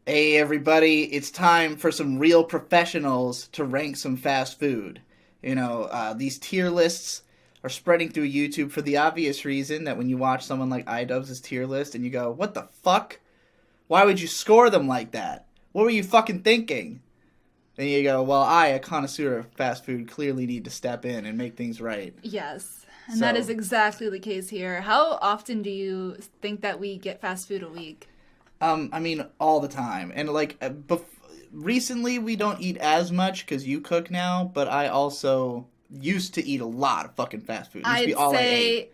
Hey everybody, it's time for some real professionals to rank some fast food. These tier lists are spreading through YouTube for the obvious reason that when you watch someone like iDubbbz's tier list and you go, what the fuck? Why would you score them like that? What were you fucking thinking? Then you go, well, a connoisseur of fast food, clearly need to step in and make things right. Yes, and that is exactly the case here. How often do you think that we get fast food a week? All the time. And recently we don't eat as much because you cook now, but I also used to eat a lot of fucking fast food. It used to be all I ate.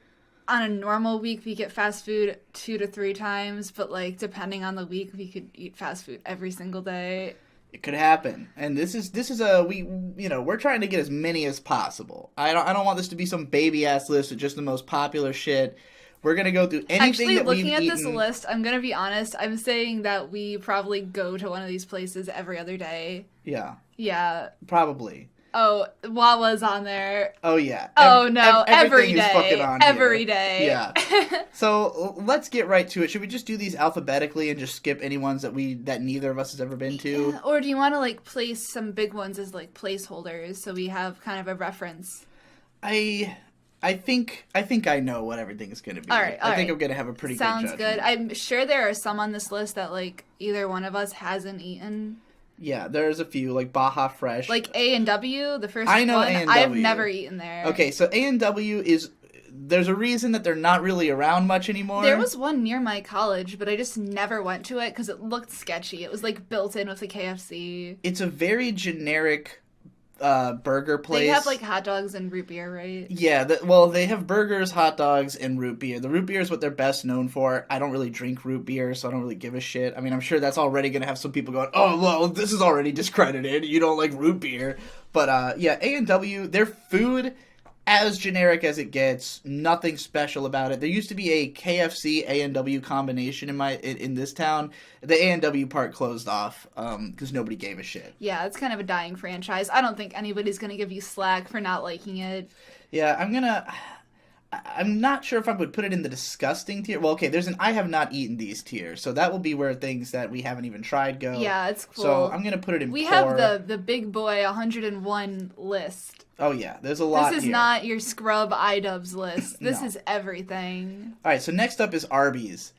On a normal week we get fast food 2 to 3 times, but depending on the week we could eat fast food every single day. It could happen, and we're trying to get as many as possible. I don't want this to be some baby ass list of just the most popular shit. We're gonna go through anything that we've eaten. Actually, looking at this list, I'm gonna be honest. I'm saying that we probably go to one of these places every other day. Yeah. Yeah. Probably. Oh, Wawa's on there. Oh yeah. Oh no, every day. Is fucking on every here. day. Yeah. So let's get right to it. Should we just do these alphabetically and just skip any ones that neither of us has ever been to? Yeah. Or do you want to place some big ones as placeholders so we have kind of a reference? I think I know what everything's going to be. All right. I think I'm going to have a pretty Sounds good judgment. good. I'm sure there are some on this list that either one of us hasn't eaten. Yeah, there's a few Baja Fresh. A&W, the first I know one. A&W. I've never eaten there. Okay, so A&W there's a reason that they're not really around much anymore. There was one near my college, but I just never went to it because it looked sketchy. It was built in with a KFC. It's a very generic burger place. They have hot dogs and root beer, right? Yeah, they have burgers, hot dogs, and root beer. The root beer is what they're best known for. I don't really drink root beer, so I don't really give a shit. I mean, I'm sure that's already going to have some people going, oh, well, this is already discredited. You don't like root beer. But, yeah, A&W, their food, as generic as it gets, nothing special about it. There used to be a KFC A&W combination in this town. The A&W part closed off because nobody gave a shit. Yeah, it's kind of a dying franchise. I don't think anybody's gonna give you slack for not liking it. Yeah, I'm not sure if I would put it in the disgusting tier. Well, okay, I have not eaten these tier, so that will be where things that we haven't even tried go. Yeah, it's cool. So I'm gonna put it in. We have the big boy 101 list. Oh yeah, there's a lot. This is not your scrub iDubbbz list. This No. is everything. All right, so next up is Arby's.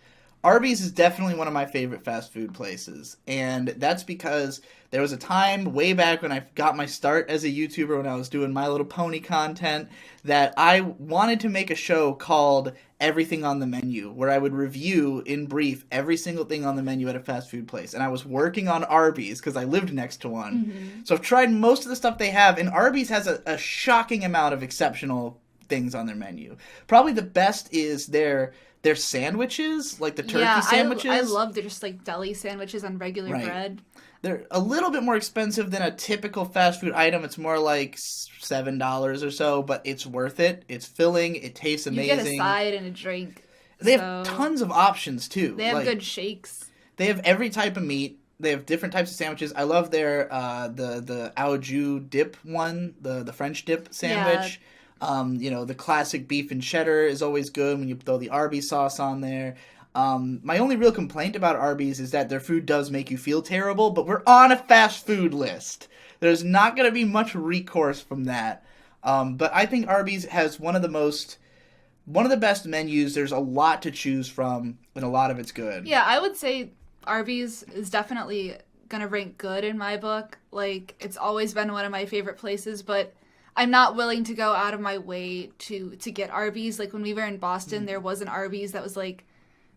Arby's is definitely one of my favorite fast food places, and that's because there was a time way back when I got my start as a YouTuber, when I was doing My Little Pony content, that I wanted to make a show called Everything on the Menu, where I would review in brief every single thing on the menu at a fast food place. And I was working on Arby's because I lived next to one. Mm-hmm. So I've tried most of the stuff they have, and Arby's has a shocking amount of exceptional things on their menu. Probably the best is their sandwiches, the turkey sandwiches. I love their just deli sandwiches on regular bread. They're a little bit more expensive than a typical fast food item. It's more like $7 or so, but it's worth it. It's filling. It tastes amazing. You get a side and a drink. They have tons of options too. They have good shakes. They have every type of meat. They have different types of sandwiches. I love their the au jus dip one, the French dip sandwich. Yeah. The classic beef and cheddar is always good when you throw the Arby's sauce on there. My only real complaint about Arby's is that their food does make you feel terrible, but we're on a fast food list. There's not going to be much recourse from that. But I think Arby's has one of the best menus. There's a lot to choose from, and a lot of it's good. Yeah, I would say Arby's is definitely going to rank good in my book. It's always been one of my favorite places, but I'm not willing to go out of my way to get Arby's. When we were in Boston, there was an Arby's that was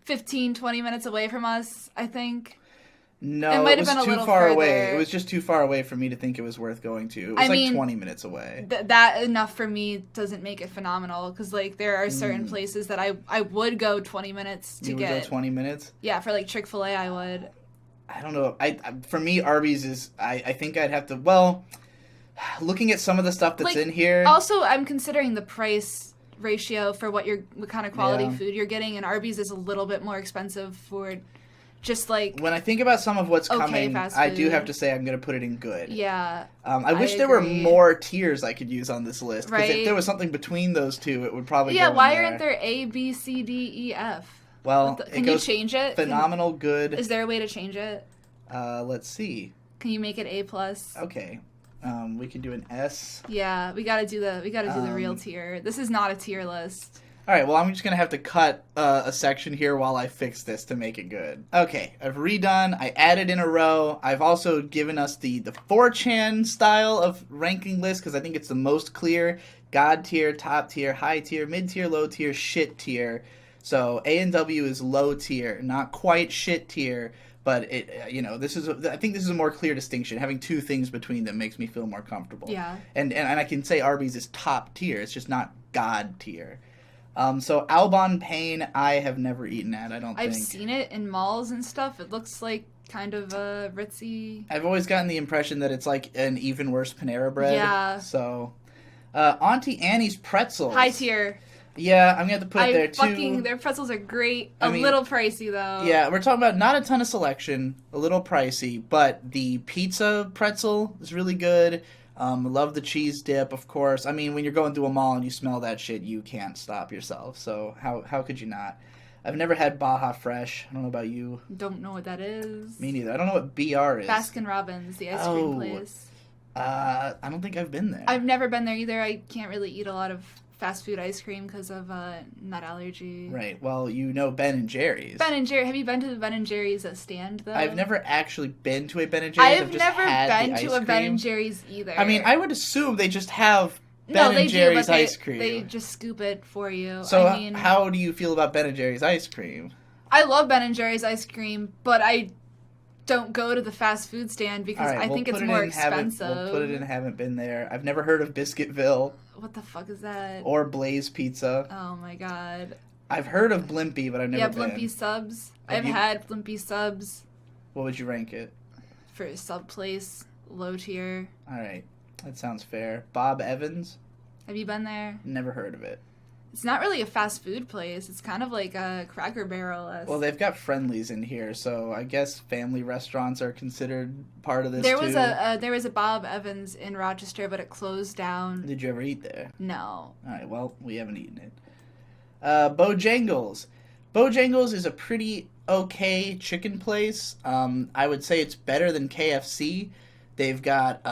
15, 20 minutes away from us, I think. No, it was too far away. It was just too far away for me to think it was worth going to. It was 20 minutes away. That enough for me doesn't make it phenomenal, because there are certain places that I would go 20 minutes to get. You would go 20 minutes? Yeah, for Chick-fil-A I would. I don't know. For me, Arby's is, I think I'd have to, well, looking at some of the stuff that's in here. Also, I'm considering the price ratio for what kind of quality food you're getting, and Arby's is a little bit more expensive for just when I think about some of what's coming, fast I food. do have to say I'm going to put it in good. Yeah. I wish there were more tiers I could use on this list, because if there was something between those two, it would probably go in why there. aren't there A, B, C, D, E, F? Well, can you change it? Phenomenal, good. Is there a way to change it? Let's see. Can you make it A+? Okay. We can do an S. Yeah, we gotta do the real tier. This is not a tier list. All right, well, I'm just going to have to cut a section here while I fix this to make it good. Okay, I've redone. I added in a row. I've also given us the 4chan style of ranking list because I think it's the most clear. God tier, top tier, high tier, mid tier, low tier, shit tier. So A and W is low tier, not quite shit tier, but it I think this is a more clear distinction. Having two things between them makes me feel more comfortable. Yeah. And I can say Arby's is top tier. It's just not God tier. So Albon Pain, I have never eaten at. I don't think. I've seen it in malls and stuff. It looks like kind of a ritzy. I've always gotten the impression that it's like an even worse Panera Bread. Yeah. So, Auntie Annie's pretzels. High tier. Yeah, I'm gonna have to put it there too. Their pretzels are great. I mean, little pricey though. Yeah, we're talking about not a ton of selection, a little pricey, but the pizza pretzel is really good. Love the cheese dip, of course. I mean, when you're going through a mall and you smell that shit, you can't stop yourself. So how could you not? I've never had Baja Fresh. I don't know about you. Don't know what that is. Me neither. I don't know what BR is. Baskin Robbins, the ice cream place. I don't think I've been there. I've never been there either. I can't really eat a lot of fast food ice cream because of nut allergy. Right. Well, you know Ben & Jerry's. Ben & Jerry. Have you been to the Ben & Jerry's stand, though? I've never actually been to a Ben & Jerry's. I've never been to a Ben & Jerry's either. I mean, I would assume they just have Ben & Jerry's ice cream. They just scoop it for you. So I mean, how do you feel about Ben & Jerry's ice cream? I love Ben & Jerry's ice cream, but I don't go to the fast food stand because I think it's more expensive. We'll put it in haven't been there. I've never heard of Biscuitville. What the fuck is that? Or Blaze Pizza. Oh my god. I've heard of Blimpie, but I've never been. Yeah, Blimpie subs. I've had Blimpie subs. What would you rank it? For a sub place, low tier. Alright, that sounds fair. Bob Evans? Have you been there? Never heard of it. It's not really a fast food place. It's kind of like a Cracker Barrel-esque. Well, they've got Friendlies in here, so I guess family restaurants are considered part of this there too. There was a Bob Evans in Rochester, but it closed down. Did you ever eat there? No. Alright, well, we haven't eaten it. Bojangles. Bojangles is a pretty okay chicken place. I would say it's better than KFC. They've got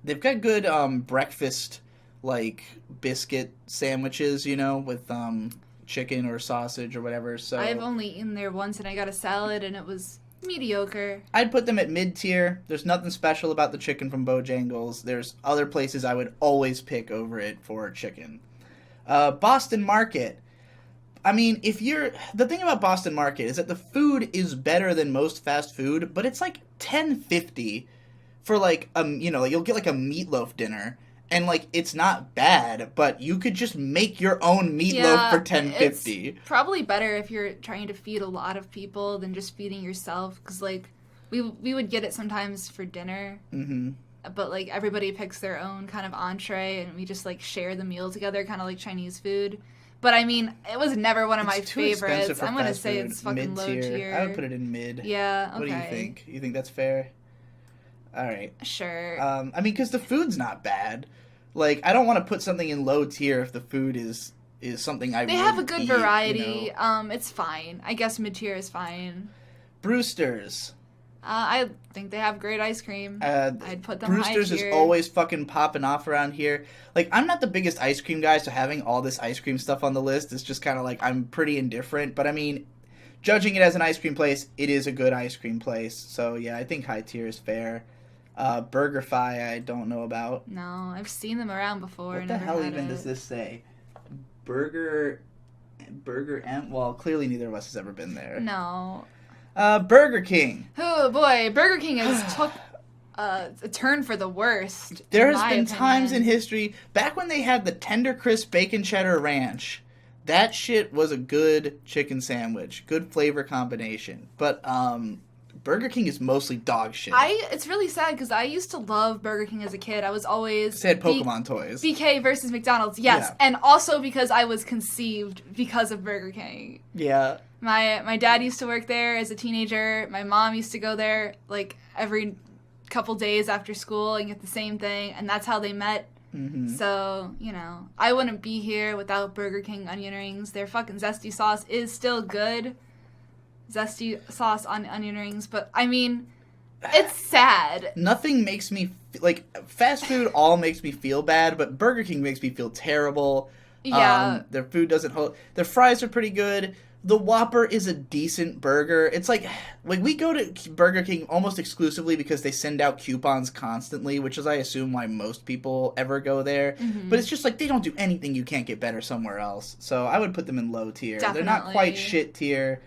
good breakfast like biscuit sandwiches, with chicken or sausage or whatever. So I've only eaten there once and I got a salad and it was mediocre. I'd put them at mid-tier. There's nothing special about the chicken from Bojangles. There's other places I would always pick over it for chicken. Boston Market. I mean, the thing about Boston Market is that the food is better than most fast food, but it's like $10.50 for like you'll get like a meatloaf dinner. And, it's not bad, but you could just make your own meatloaf for $10.50. It's probably better if you're trying to feed a lot of people than just feeding yourself. Because, we would get it sometimes for dinner. Mm-hmm. But, everybody picks their own kind of entree, and we just, share the meal together, kind of like Chinese food. But, I mean, it was never one of my favorites. I'm going to say it's fucking low tier. I would put it in mid. Yeah, okay. What do you think? You think that's fair? All right. Sure. I mean, because the food's not bad. I don't want to put something in low tier if the food is something I. They have a good variety. It's fine. I guess mid tier is fine. Brewster's. I think they have great ice cream. I'd put them high tier. Brewster's is always fucking popping off around here. I'm not the biggest ice cream guy, so having all this ice cream stuff on the list is just kind of I'm pretty indifferent. But I mean, judging it as an ice cream place, it is a good ice cream place. So yeah, I think high tier is fair. BurgerFi, I don't know about. No, I've seen them around before. What the hell even does this say? Burger M? Well, clearly neither of us has ever been there. No. Burger King. Oh boy, Burger King has took a turn for the worst. There has been times in history, back when they had the Tender Crisp Bacon Cheddar Ranch, that shit was a good chicken sandwich. Good flavor combination. But, Burger King is mostly dog shit. It's really sad because I used to love Burger King as a kid. I was always... They had Pokemon toys. BK versus McDonald's, yes. Yeah. And also because I was conceived because of Burger King. Yeah. My dad used to work there as a teenager. My mom used to go there, every couple days after school and get the same thing. And that's how they met. Mm-hmm. So, I wouldn't be here without Burger King onion rings. Their fucking zesty sauce is still good. Zesty sauce on onion rings, but I mean, It's sad. Nothing makes me like fast food. All makes me feel bad, but Burger King makes me feel terrible. Yeah. Their food doesn't hold. Their fries are pretty good. The Whopper is a decent burger. It's like we go to Burger King almost exclusively because they send out coupons constantly, which is I assume why most people ever go there. Mm-hmm. But it's just like they don't do anything you can't get better somewhere else. So I would put them in low tier. Definitely. They're not quite shit tier.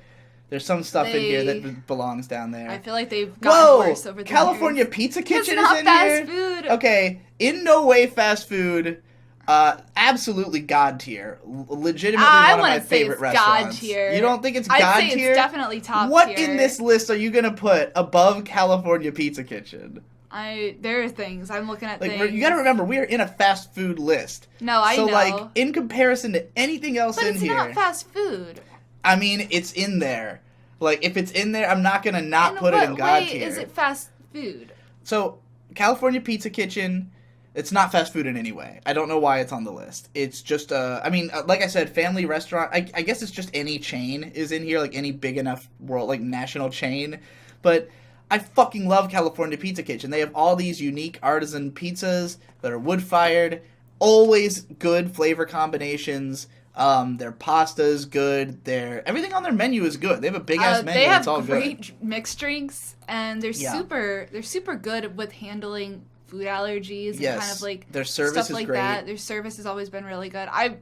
There's some stuff in here that belongs down there. I feel like they've gotten worse over the California years. Pizza Kitchen It's not is in fast here. food. Okay, in no way fast food. Absolutely god tier. Legitimately one of my favorite restaurants. God tier. You don't think it's I'd god say tier? It's definitely top what tier. in this list are you gonna put above California Pizza Kitchen? There are things. I'm looking at things. You gotta remember, we are in a fast food list. No, I know. So, like, in comparison to anything else but in here... But it's not fast food. I mean, it's in there. Like, if it's in there, I'm not gonna not put it in god tier. In what way is it fast food? So, California Pizza Kitchen... It's not fast food in any way. I don't know why it's on the list. It's just, like I said, family restaurant. I guess it's just any chain is in here, like any big enough national chain. But I fucking love California Pizza Kitchen. They have all these unique artisan pizzas that are wood-fired. Always good flavor combinations. Their pasta is good. Everything on their menu is good. They have a big-ass menu. It's all good. They have great mixed drinks, and they're super good with handling food allergies and kind of like their service stuff is like great. that. Their service has always been really good. I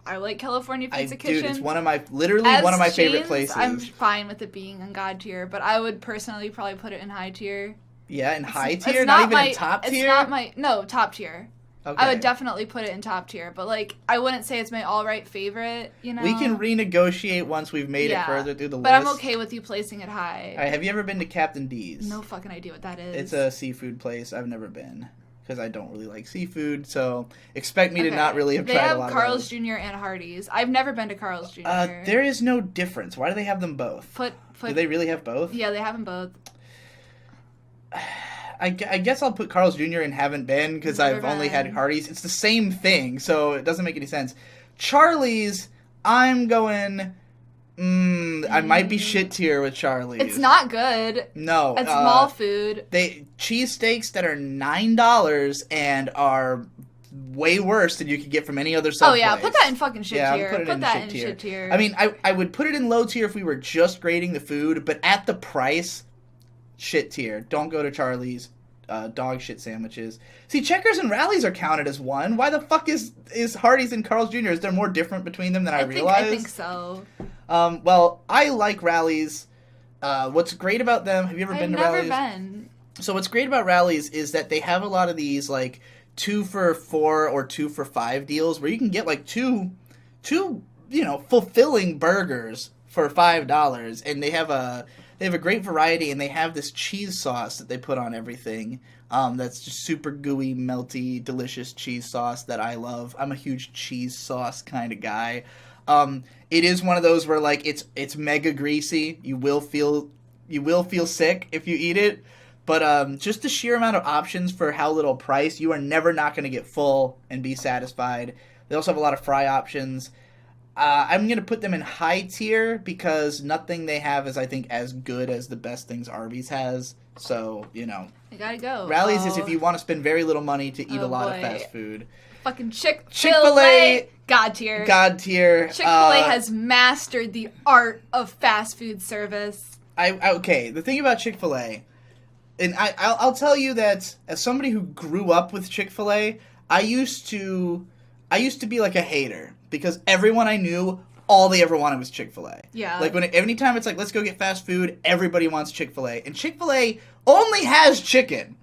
like California Pizza Kitchen. Dude, it's one of my favorite places. I'm fine with it being in god tier, but I would personally probably put it in high tier. Yeah, in high tier, not even in top tier. It's not top tier. Okay. I would definitely put it in top tier, but I wouldn't say it's my all-right favorite, you know? We can renegotiate once we've made it further through the list. But I'm okay with you placing it high. All right, have you ever been to Captain D's? No fucking idea what that is. It's a seafood place. I've never been because I don't really like seafood, so expect me to not really have tried a lot of They have Carl's Jr. and Hardee's. I've never been to Carl's Jr. There is no difference. Why do they have them both? Do they really have both? Yeah, they have them both. I guess I'll put Carl's Jr. and haven't been because I've only had Hardee's. It's the same thing, so it doesn't make any sense. Charlie's, I'm going... I might be shit tier with Charlie's. It's not good. No. It's mall food. Cheesesteaks that are $9 and are way worse than you could get from any other sub place. Put that in fucking shit tier. Put that in shit tier. I mean, I would put it in low tier if we were just grading the food, but at the price... Shit tier. Don't go to Charlie's. Dog shit sandwiches. See, Checkers and Rallies are counted as one. Why the fuck is Hardee's and Carl's Jr.? Is there more different between them than I realized? I think so. Well, I like Rallies. What's great about them... Have you ever been to Rallies? I've never been. So what's great about Rallies is that they have a lot of these, 2 for $4 or 2 for $5 deals where you can get, two fulfilling burgers for $5. And they have a great variety, and they have this cheese sauce that they put on everything. That's just super gooey, melty, delicious cheese sauce that I love. I'm a huge cheese sauce kind of guy. It is one of those where it's mega greasy. You will feel sick if you eat it. But just the sheer amount of options for how little price, you are never not going to get full and be satisfied. They also have a lot of fry options. I'm going to put them in high tier because nothing they have is, I think, as good as the best things Arby's has. So, You gotta go. Rallies is if you want to spend very little money to eat a lot of fast food. Fucking Chick-fil-A. God tier. God tier. Chick-fil-A has mastered the art of fast food service. Okay, the thing about Chick-fil-A, and I'll tell you that as somebody who grew up with Chick-fil-A, I used to be like a hater. Because everyone I knew, all they ever wanted was Chick-fil-A. Yeah. Anytime it's let's go get fast food, everybody wants Chick-fil-A. And Chick-fil-A only has chicken.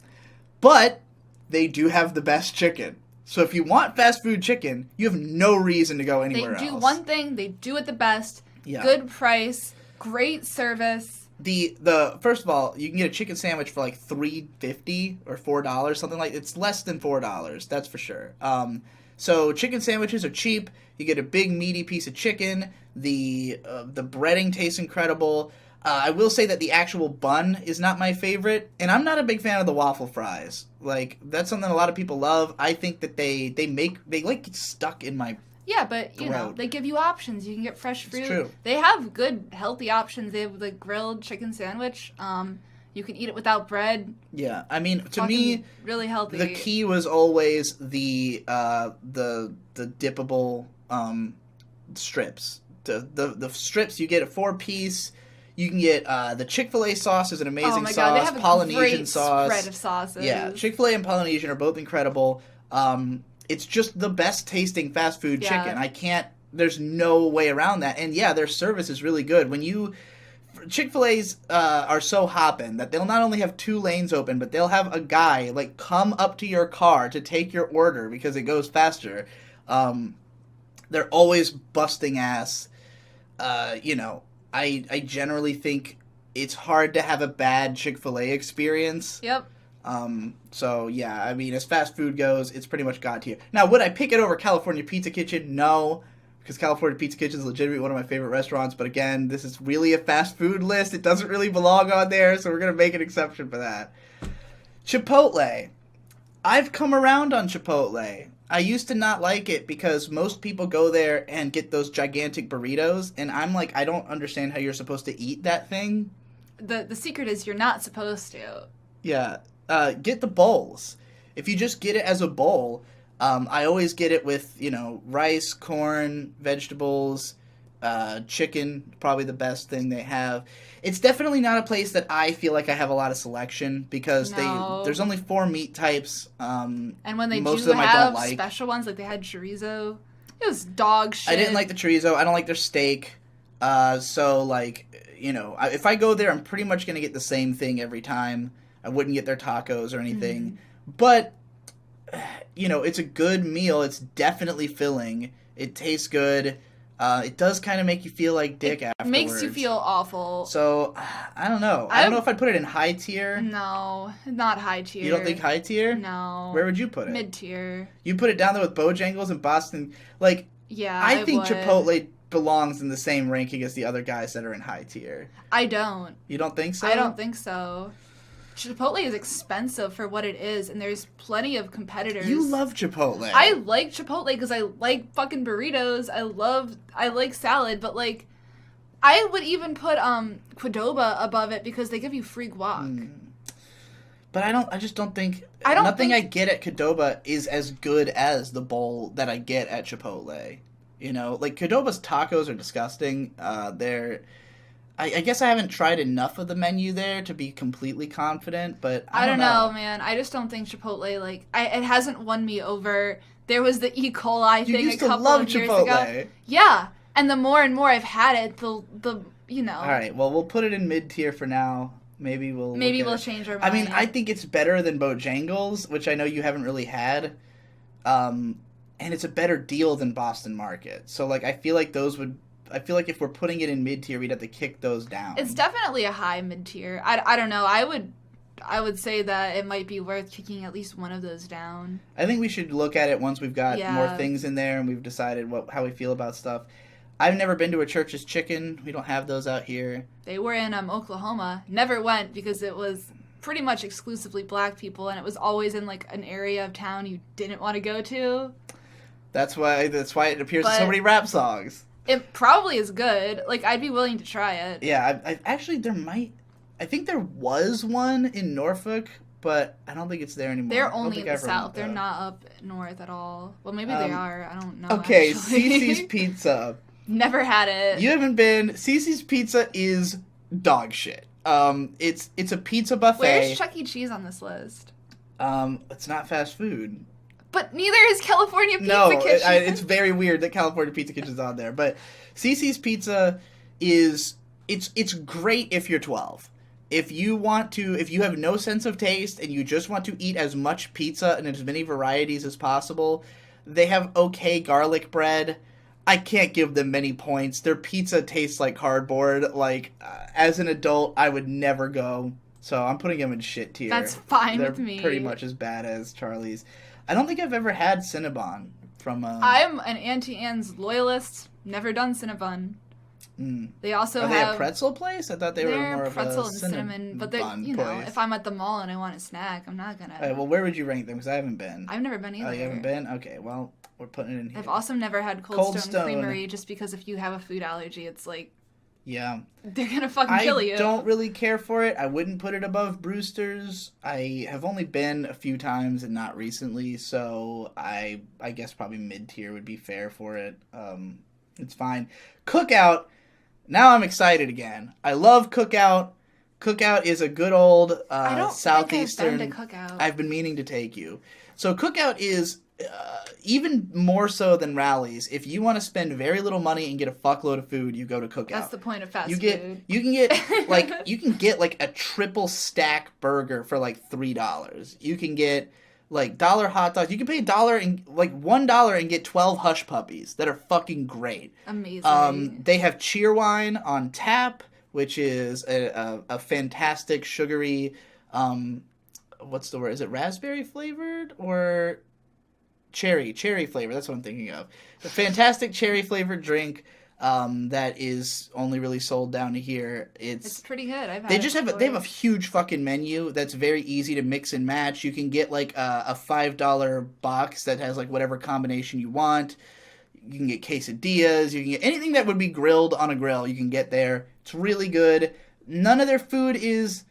But they do have the best chicken. So if you want fast food chicken, you have no reason to go anywhere else. They do one thing, they do it the best. Yeah. Good price, great service. The first of all, you can get a chicken sandwich for $3.50 or $4, something like it's less than $4, that's for sure. So chicken sandwiches are cheap. You get a big meaty piece of chicken. The breading tastes incredible. I will say that the actual bun is not my favorite, and I'm not a big fan of the waffle fries. That's something a lot of people love. I think that they get stuck in my but they give you options. You can get fresh fruit. It's true. They have good healthy options. They have the grilled chicken sandwich. You can eat it without bread. Yeah, I mean, to Fucking me, really healthy. the key was always the dippable strips. The strips, you get a 4-piece. You can get the Chick-fil-A sauce is an amazing oh my sauce. god, they have a Polynesian great sauce. spread of sauces. Yeah, Chick-fil-A and Polynesian are both incredible. It's just the best tasting fast food chicken. There's no way around that. And yeah, their service is really good. Chick-fil-A's are so hopping that they'll not only have 2 lanes open, but they'll have a guy like come up to your car to take your order because it goes faster. They're always busting ass. I generally think it's hard to have a bad Chick-fil-A experience. Yep. So yeah, I mean, as fast food goes, it's pretty much God tier. Now, would I pick it over California Pizza Kitchen? No, because California Pizza Kitchen is legitimately one of my favorite restaurants. But again, this is really a fast food list. It doesn't really belong on there, so we're gonna make an exception for that. Chipotle. I've come around on Chipotle. I used to not like it because most people go there and get those gigantic burritos, and I'm like, I don't understand how you're supposed to eat that thing. The secret is you're not supposed to. Yeah. Get the bowls. If you just get it as a bowl, I always get it with, rice, corn, vegetables, chicken, probably the best thing they have. It's definitely not a place that I feel like I have a lot of selection because there's only 4 meat types. And when they most do of them I have don't like. special ones, like they had chorizo, it was dog shit. I didn't like the chorizo. I don't like their steak. So, like, if I go there, I'm pretty much going to get the same thing every time. I wouldn't get their tacos or anything. But, it's a good meal. It's definitely filling. It tastes good. It does kind of make you feel like dick afterwards. It makes you feel awful. So, I don't know. I don't know if I'd put it in high tier. No, not high tier. You don't think high tier? No. Where would you put it? Mid tier. You put it down there with Bojangles and Boston. Like, yeah, I think would. Chipotle belongs in the same ranking as the other guys that are in high tier. I don't. You don't think so? I don't think so. Chipotle is expensive for what it is, and there's plenty of competitors. You love Chipotle. I like Chipotle because I like fucking burritos. I like salad, but like, I would even put Qdoba above it because they give you free guac. But I just don't think nothing I get at Qdoba is as good as the bowl that I get at Chipotle. Like Qdoba's tacos are disgusting. I guess I haven't tried enough of the menu there to be completely confident, but I don't know, man. I just don't think Chipotle, it hasn't won me over. There was the E. coli thing a couple of years ago. Yeah, and the more and more I've had it, the All right, well, we'll put it in mid-tier for now. Maybe we'll change our mind. I mean, I think it's better than Bojangles, which I know you haven't really had. And it's a better deal than Boston Market. So, I feel like if we're putting it in mid-tier, we'd have to kick those down. It's definitely a high mid-tier. I don't know. I would say that it might be worth kicking at least one of those down. I think we should look at it once we've got more things in there and we've decided how we feel about stuff. I've never been to a Church's Chicken. We don't have those out here. They were in Oklahoma. Never went because it was pretty much exclusively black people, and it was always in an area of town you didn't want to go to. That's why it appears in so many rap songs. It probably is good. I'd be willing to try it. Yeah, I think there was one in Norfolk, but I don't think it's there anymore. They're only in the South. They're not up north at all. Well, maybe they are. I don't know. Okay, actually. Cece's Pizza. Never had it. You haven't been. Cece's Pizza is dog shit. It's a pizza buffet. Where's Chuck E. Cheese on this list? It's not fast food. But neither is California Pizza Kitchen. It's very weird that California Pizza Kitchen's on there. But Cece's Pizza it's great if you're 12. If you have no sense of taste and you just want to eat as much pizza and as many varieties as possible, they have okay garlic bread. I can't give them many points. Their pizza tastes like cardboard. As an adult, I would never go. So I'm putting them in shit tier. That's fine They're with me. pretty much as bad as Charlie's. I don't think I've ever had Cinnabon from. I'm an Auntie Anne's loyalist. Never done Cinnabon. They also Are they a pretzel place? I thought they were more of a pretzel and cinnamon. But place. if I'm at the mall and I want a snack, I'm not gonna. All right, well, where would you rank them? Because I haven't been. I've never been either. Oh, you haven't been? Okay, well, we're putting it in here. I've also never had Cold Stone Creamery, just because if you have a food allergy, it's Yeah. They're gonna fucking kill you. I don't really care for it. I wouldn't put it above Brewster's. I have only been a few times and not recently, so I guess probably mid-tier would be fair for it. It's fine. Cookout, now I'm excited again. I love Cookout. Cookout is a good old I don't southeastern. think I've been to Cookout. I've been meaning to take you. So Cookout is even more so than Rallies. If you want to spend very little money and get a fuckload of food, you go to Cookout. That's the point of fast food. You can get like a triple stack burger for like $3. You can get like dollar hot dogs. You can pay $1 and like $1 and get 12 hush puppies that are fucking great. Amazing. They have Cheerwine on tap, which is a fantastic sugary. What's the word? Is it raspberry flavored or cherry flavor? That's what I'm thinking of. A fantastic cherry flavored drink that is only really sold down here. It's pretty good. They have a huge fucking menu that's very easy to mix and match. You can get like a $5 box that has like whatever combination you want. You can get quesadillas. You can get anything that would be grilled on a grill. You can get there. It's really good. None of their food is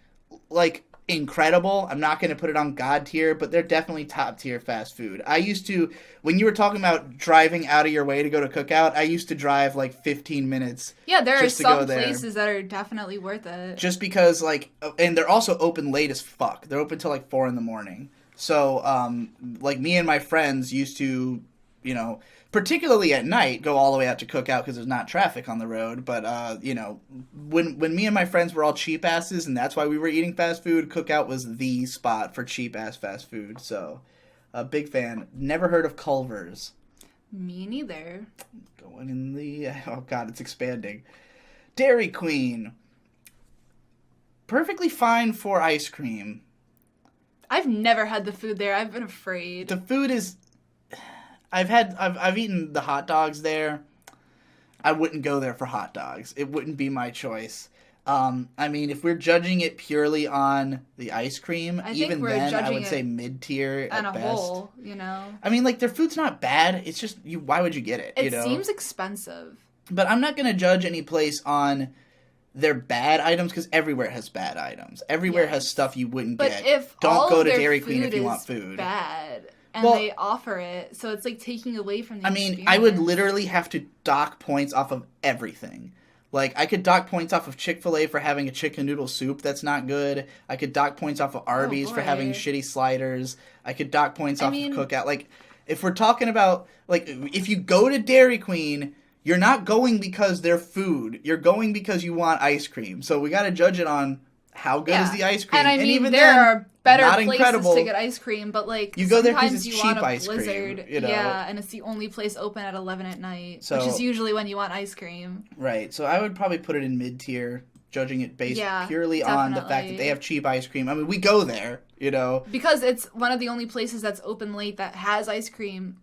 like incredible. I'm not going to put it on God tier, but they're definitely top tier fast food. I used to, when you were talking about driving out of your way to go to Cookout, I used to drive like 15 minutes. Yeah, there are some places that are definitely worth it. Just because like, and they're also open late as fuck. They're open till like 4 a.m. So, like me and my friends used to, you know, particularly at night, go all the way out to Cookout because there's not traffic on the road. But, you know, when me and my friends were all cheap asses and that's why we were eating fast food, Cookout was the spot for cheap ass fast food. So, a big fan. Never heard of Culver's. Me neither. Going in the... Oh, God, it's expanding. Dairy Queen. Perfectly fine for ice cream. I've never had the food there. I've been afraid. The food is... I've eaten the hot dogs there. I wouldn't go there for hot dogs. It wouldn't be my choice. I mean, if we're judging it purely on the ice cream, even then I would say mid-tier at best. Whole, you know. I mean, like, their food's not bad. It's just, why would you get it? It seems expensive. But I'm not going to judge any place on their bad items because everywhere has bad items. Everywhere has stuff you wouldn't get. Don't go to Dairy Queen if you want food. Bad. And they offer it, so it's like taking away from the experience. I would literally have to dock points off of everything. Like, I could dock points off of Chick-fil-A for having a chicken noodle soup that's not good. I could dock points off of Arby's for having shitty sliders. I could dock points off of Cookout. Like, if we're talking about, like, if you go to Dairy Queen, you're not going because they're food. You're going because you want ice cream. So we got to judge it on how good is the ice cream. And I mean, even there are better places to get ice cream, but like you go there because it's you cheap want a ice blizzard, cream. You know? Yeah, and it's the only place open at 11 at night, which is usually when you want ice cream. Right. So I would probably put it in mid-tier, judging it based purely on the fact that they have cheap ice cream. I mean, we go there, you know. Because it's one of the only places that's open late that has ice cream.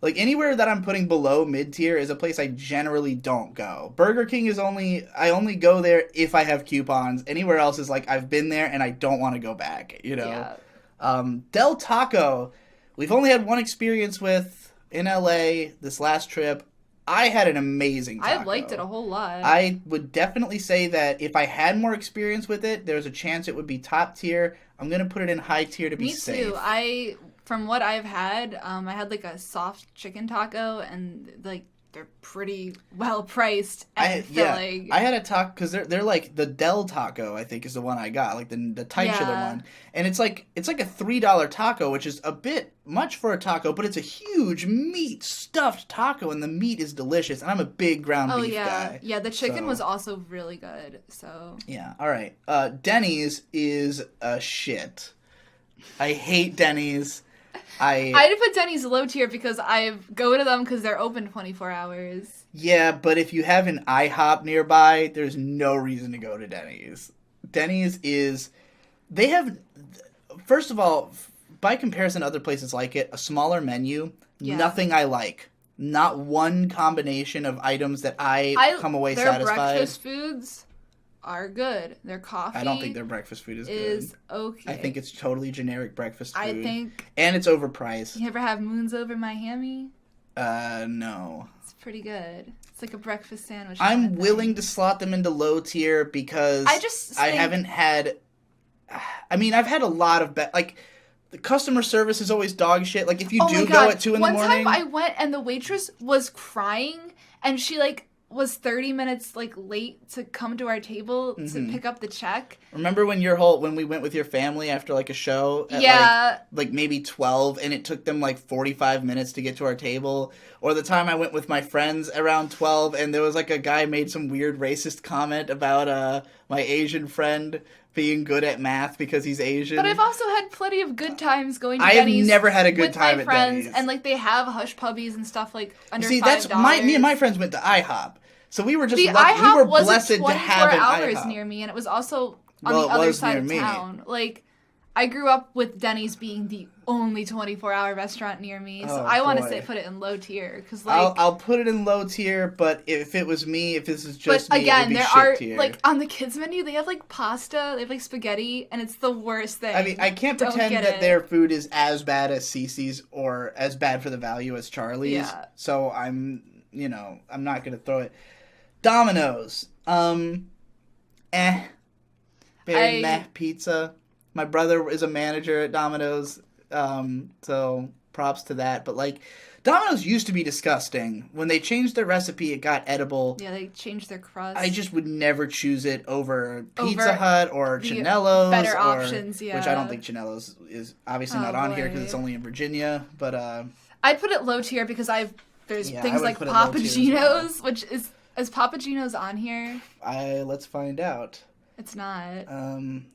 Like, anywhere that I'm putting below mid-tier is a place I generally don't go. Burger King is I only go there if I have coupons. Anywhere else is like, I've been there and I don't want to go back, you know? Yeah. Del Taco, we've only had one experience with in LA this last trip. I had an amazing taco. I liked it a whole lot. I would definitely say that if I had more experience with it, there's a chance it would be top tier. I'm going to put it in high tier to be safe. Me too. From what I've had, I had like a soft chicken taco, and like they're pretty well priced and filling. I had a taco because they're like the Del Taco, I think is the one I got, like the titular one, and it's like a $3 taco, which is a bit much for a taco, but it's a huge meat stuffed taco, and the meat is delicious. And I'm a big ground beef guy. Yeah, the chicken was also really good. So yeah, all right. Denny's is a shit. I hate Denny's. I'd put Denny's low tier because I go to them because they're open 24 hours. Yeah, but if you have an IHOP nearby, there's no reason to go to Denny's. Denny's they have, first of all, by comparison to other places like it, a smaller menu, nothing I like. Not one combination of items that I come away satisfied. Their breakfast foods are good. Their coffee I don't think their breakfast food is good. Okay. I think it's totally generic breakfast food. And it's overpriced. You ever have Moons Over Miami? No. It's pretty good. It's like a breakfast sandwich. I'm willing to slot them into low tier because I haven't had... I mean, I've had a lot of... like, the customer service is always dog shit. Like, if you do go at 2 in the morning... One time I went and the waitress was crying and she, like, was 30 minutes, like, late to come to our table to pick up the check. Remember when when we went with your family after, like, a show? At like maybe 12, and it took them, like, 45 minutes to get to our table? Or the time I went with my friends around 12, and there was, like, a guy made some weird racist comment about my Asian friend being good at math because he's Asian. But I've also had plenty of good times going to Denny's. I have never had a good time with at my friends, Denny's. And, like, they have hush puppies and stuff, like, under $5. See, me and my friends went to IHOP. So we were just lucky. We were blessed to have an hours IHOP. Near me, and it was also on the other side of town. Like, I grew up with Denny's being the only 24-hour restaurant near me, so I want to put it in low tier because, like, I'll put it in low tier. But if it was me, if this is just me, again, it would be there shit are tier. like on the kids menu, they have like pasta, they have like spaghetti, and it's the worst thing. I mean, I can't pretend that their food is as bad as Cece's or as bad for the value as Charlie's. Yeah. So I'm not gonna throw it. Domino's, very meh pizza. My brother is a manager at Domino's, so props to that. But, like, Domino's used to be disgusting. When they changed their recipe, it got edible. Yeah, they changed their crust. I just would never choose it over Pizza Hut or Chinello's. Better options, yeah. Which I don't think Chinello's is obviously not on here because it's only in Virginia. But I'd put it low tier because there's things like Papa Gino's, which is Papa Gino's on here? Let's find out. It's not.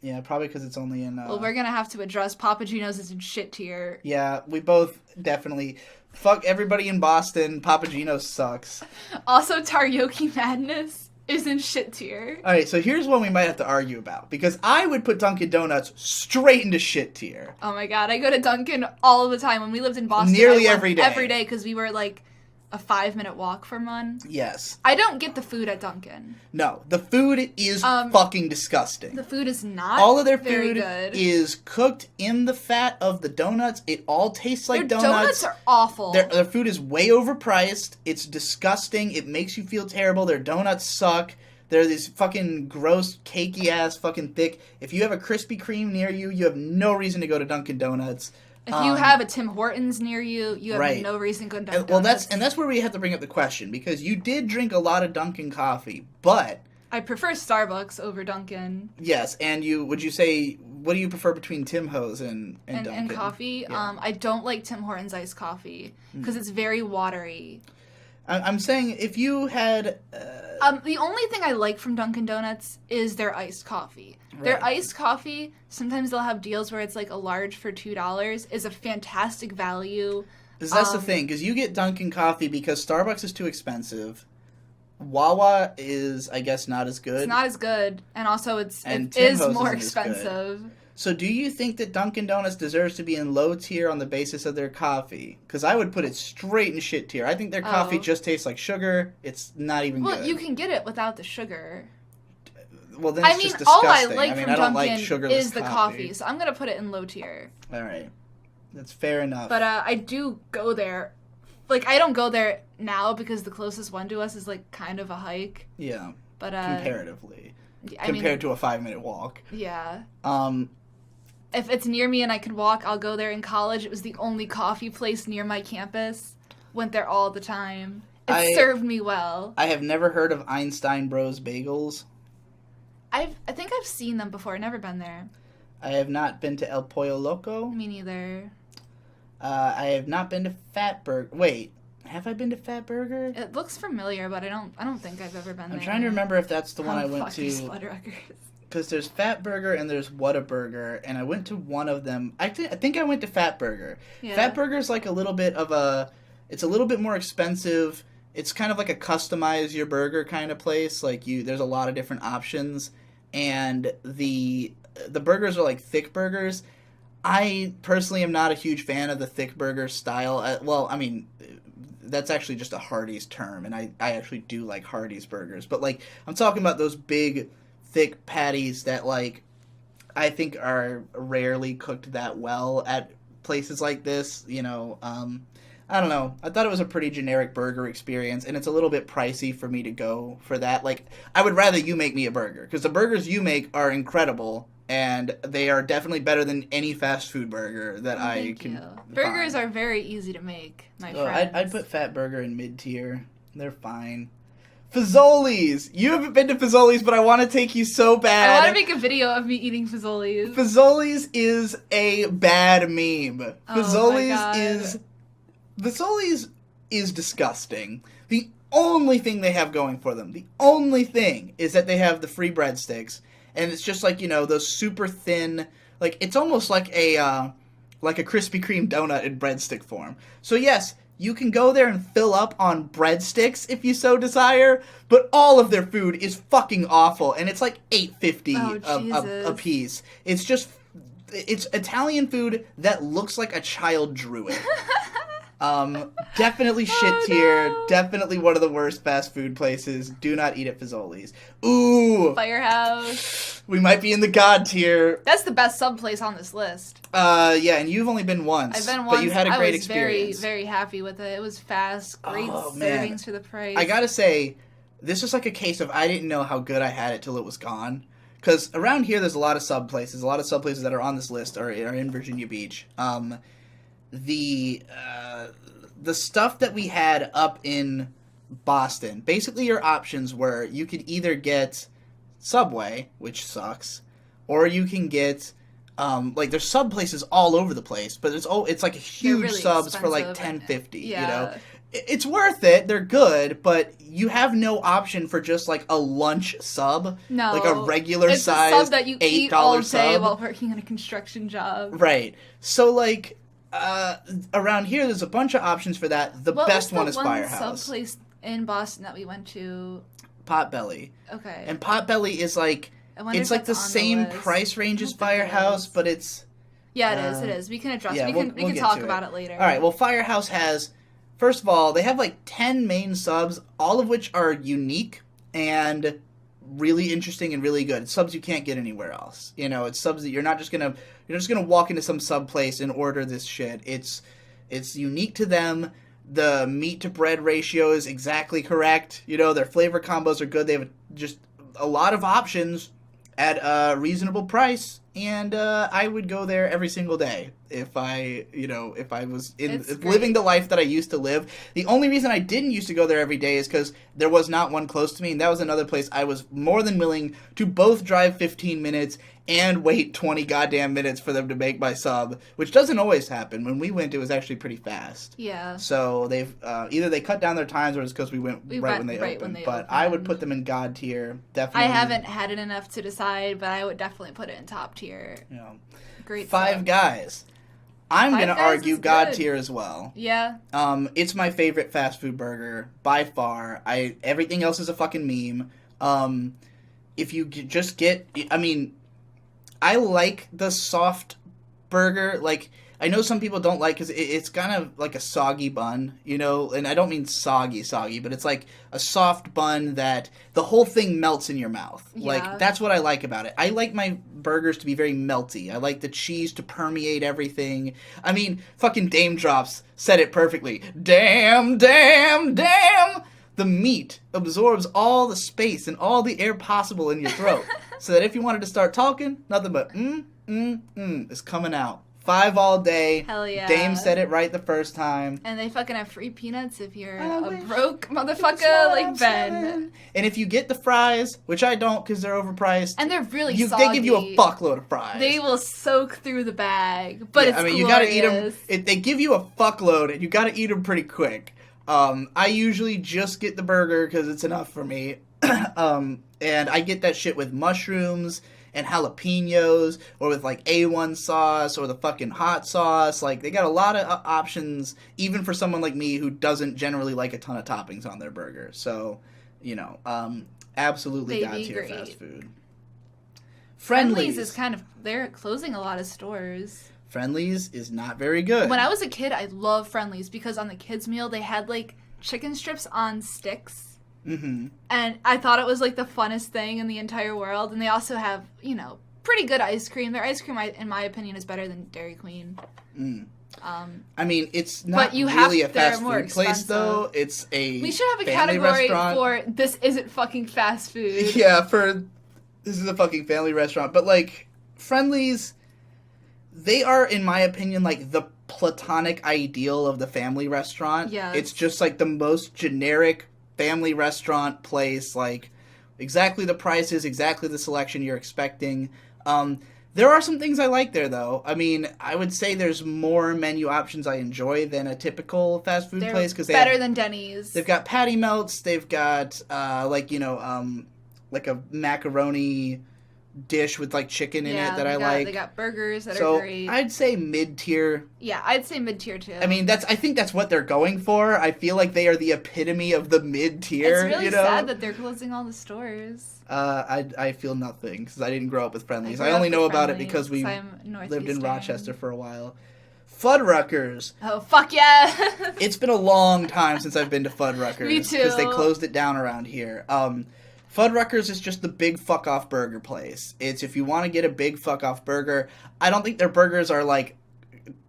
Yeah, probably because it's only in... Well, we're gonna have to address Papa Gino's is in shit tier. Yeah, we both definitely... Fuck everybody in Boston. Papa Gino's sucks. Also, Tarioki Madness is in shit tier. Alright, so here's one we might have to argue about. Because I would put Dunkin' Donuts straight into shit tier. Oh my god, I go to Dunkin' all the time. When we lived in Boston, nearly every day. Every day, because we were, like, a 5-minute walk from one. Yes. I don't get the food at Dunkin'. No, the food is fucking disgusting. The food is not all of their very food good. Is cooked in the fat of the donuts. It all tastes like Their donuts. Donuts are awful. Their food is way overpriced. It's disgusting. It makes you feel terrible. Their donuts suck. They're these fucking gross, cakey ass, fucking thick. If you have a Krispy Kreme near you, you have no reason to go to Dunkin' Donuts. If you have a Tim Hortons near you, you have no reason to go to Dunkin' Donuts. Well, that's where we have to bring up the question, because you did drink a lot of Dunkin' coffee, but... I prefer Starbucks over Dunkin'. Yes, and what do you prefer between Tim Ho's and Dunkin'? And coffee? Yeah. I don't like Tim Hortons iced coffee, because it's very watery. I'm saying if you had... the only thing I like from Dunkin' Donuts is their iced coffee. Right. Their iced coffee, sometimes they'll have deals where it's like a large for $2, is a fantastic value. That's the thing, because you get Dunkin' coffee because Starbucks is too expensive. Wawa is, I guess, not as good. It's not as good, and also it is more expensive. So do you think that Dunkin' Donuts deserves to be in low tier on the basis of their coffee? Because I would put it straight in shit tier. I think their coffee just tastes like sugar. It's not even good. Well, you can get it without the sugar. Well, then it's just disgusting. All I like from Dunkin' sugarless is the coffee, so I'm going to put it in low tier. All right. That's fair enough. But I do go there. Like, I don't go there now because the closest one to us is, like, kind of a hike. Yeah. But comparatively. Compared to a 5-minute walk. Yeah. If it's near me and I can walk, I'll go there. In college, it was the only coffee place near my campus. Went there all the time. It served me well. I have never heard of Einstein Bros Bagels. I think I've seen them before. Never been there. I have not been to El Pollo Loco. Me neither. I have not been to Fat Burger. Wait, have I been to Fat Burger? It looks familiar, but I don't think I've ever been there. I'm trying to remember if that's the one I went to. Blood records. Because there's Fat Burger and there's Whataburger, and I went to one of them. I think I went to Fat Burger. Yeah. Fat Burger's like a little bit of it's a little bit more expensive. It's kind of like a customize your burger kind of place. Like there's a lot of different options, and the burgers are like thick burgers. I personally am not a huge fan of the thick burger style. Well, I mean, that's actually just a Hardee's term, and I actually do like Hardee's burgers. But, like, I'm talking about those big, thick patties that, like, I think are rarely cooked that well at places like this. You know, I don't know. I thought it was a pretty generic burger experience, and it's a little bit pricey for me to go for that. Like, I would rather you make me a burger, because the burgers you make are incredible, and they are definitely better than any fast food burger that I can find. Burgers are very easy to make, my Oh, friends. I'd put Fat Burger in mid-tier. They're fine. Fazoli's! You haven't been to Fazoli's, but I want to take you so bad. I want to make a video of me eating Fazoli's. Fazoli's is a bad meme. Fazoli's Fazoli's is disgusting. The only thing they have going for them, the only thing, is that they have the free breadsticks, and it's just like, you know, those super thin, like, it's almost like a Krispy Kreme donut in breadstick form. So yes, you can go there and fill up on breadsticks if you so desire, but all of their food is fucking awful, and it's like $8.50 a piece. It's Italian food that looks like a child drew it. Definitely shit tier. No. Definitely one of the worst fast food places. Do not eat at Fazoli's. Ooh, Firehouse. we might be in the god tier. That's the best sub place on this list. Yeah, and you've only been once. I've been once. But you had a great I was experience. very, very happy with it. It was fast, great servings for the price. I gotta say, this is like a case of I didn't know how good I had it till it was gone. Because around here, there's a lot of sub places. A lot of sub places that are on this list are in Virginia Beach. The stuff that we had up in Boston, basically your options were you could either get Subway, which sucks, or you can get like there's sub places all over the place, but it's like huge really subs for like $10.50. Yeah. You know, it's worth it. They're good, but you have no option for just like a lunch sub, No, like a regular it's size a sub that you eat all day sub. while working in a construction job. Right. So like around here, there's a bunch of options for that. The best one is Firehouse. Sub place in Boston that we went to? Potbelly. Okay. And Potbelly is like it's like the same price range as Firehouse, but it's yeah, it is. We can adjust. Yeah, we can talk about it later. All right. Well, Firehouse has, first of all, they have like 10 main subs, all of which are unique and really interesting and really good. It's subs you can't get anywhere else. You know, it's subs that you're not just gonna walk into some sub place and order this shit. It's unique to them. The meat to bread ratio is exactly correct. You know, their flavor combos are good. They have just a lot of options at a reasonable price, and I would go there every single day if I was living the life that I used to live. The only reason I didn't used to go there every day is because there was not one close to me, and that was another place I was more than willing to both drive 15 minutes and wait 20 goddamn minutes for them to make my sub, which doesn't always happen. When we went, it was actually pretty fast. Yeah. So they've either they cut down their times or it's because we went right when they opened. But I would put them in god tier, definitely. I haven't had it enough to decide, but I would definitely put it in top tier. You know, Great. Five Guys. I'm going to argue god tier as well. Yeah. It's my favorite fast food burger by far. Everything else is a fucking meme. If you just get, I mean, I like the soft burger. Like, I know some people don't like because it's kind of like a soggy bun, you know, and I don't mean soggy, but it's like a soft bun that the whole thing melts in your mouth. Yeah. Like, that's what I like about it. I like my burgers to be very melty. I like the cheese to permeate everything. I mean, fucking Dame Drops said it perfectly. Damn, damn, damn! The meat absorbs all the space and all the air possible in your throat. So that if you wanted to start talking, nothing but is coming out. 5 all day. Hell yeah. Dame said it right the first time. And they fucking have free peanuts if you're a broke motherfucker like Ben. And if you get the fries, which I don't because they're overpriced. And they're really soggy. They give you a fuckload of fries. They will soak through the bag. But it's you gotta eat them. They give you a fuckload and you gotta eat them pretty quick. I usually just get the burger because it's enough for me. And I get that shit with mushrooms and jalapenos, or with like A1 sauce, or the fucking hot sauce. Like, they got a lot of options, even for someone like me who doesn't generally like a ton of toppings on their burger. So, you know, absolutely god tier fast food. Friendly's is they're closing a lot of stores. Friendly's is not very good. When I was a kid, I loved Friendly's because on the kids' meal, they had like chicken strips on sticks. Mm-hmm. And I thought it was like the funnest thing in the entire world. And they also have, you know, pretty good ice cream. Their ice cream, in my opinion, is better than Dairy Queen. I mean, it's not really a fast food place, though. It's a We should have a family category restaurant. for this isn't fucking fast food. Yeah, this is a fucking family restaurant. But, like, Friendly's, they are, in my opinion, like, the platonic ideal of the family restaurant. Yeah. It's just, like, the most generic family restaurant place, like, exactly the prices, exactly the selection you're expecting. There are some things I like there, though. I mean, I would say there's more menu options I enjoy than a typical fast food place. Because better than Denny's. They've got patty melts. They've got, like a macaroni dish with, like, chicken in it that I like. They got burgers that So are great. I'd say mid-tier. Yeah, I'd say mid-tier, too. I mean, I think that's what they're going for. I feel like they are the epitome of the mid-tier, It's really you know? sad that they're closing all the stores. I feel nothing, because I didn't grow up with Friendly's. I I only know about it Friendly's, because we I'm lived in Northeastern. Rochester for a while. Fuddruckers. Oh, fuck yeah! It's been a long time since I've been to Fuddruckers. Me too. Because they closed it down around here. Fuddruckers is just the big fuck-off burger place. It's if you want to get a big fuck-off burger. I don't think their burgers are, like,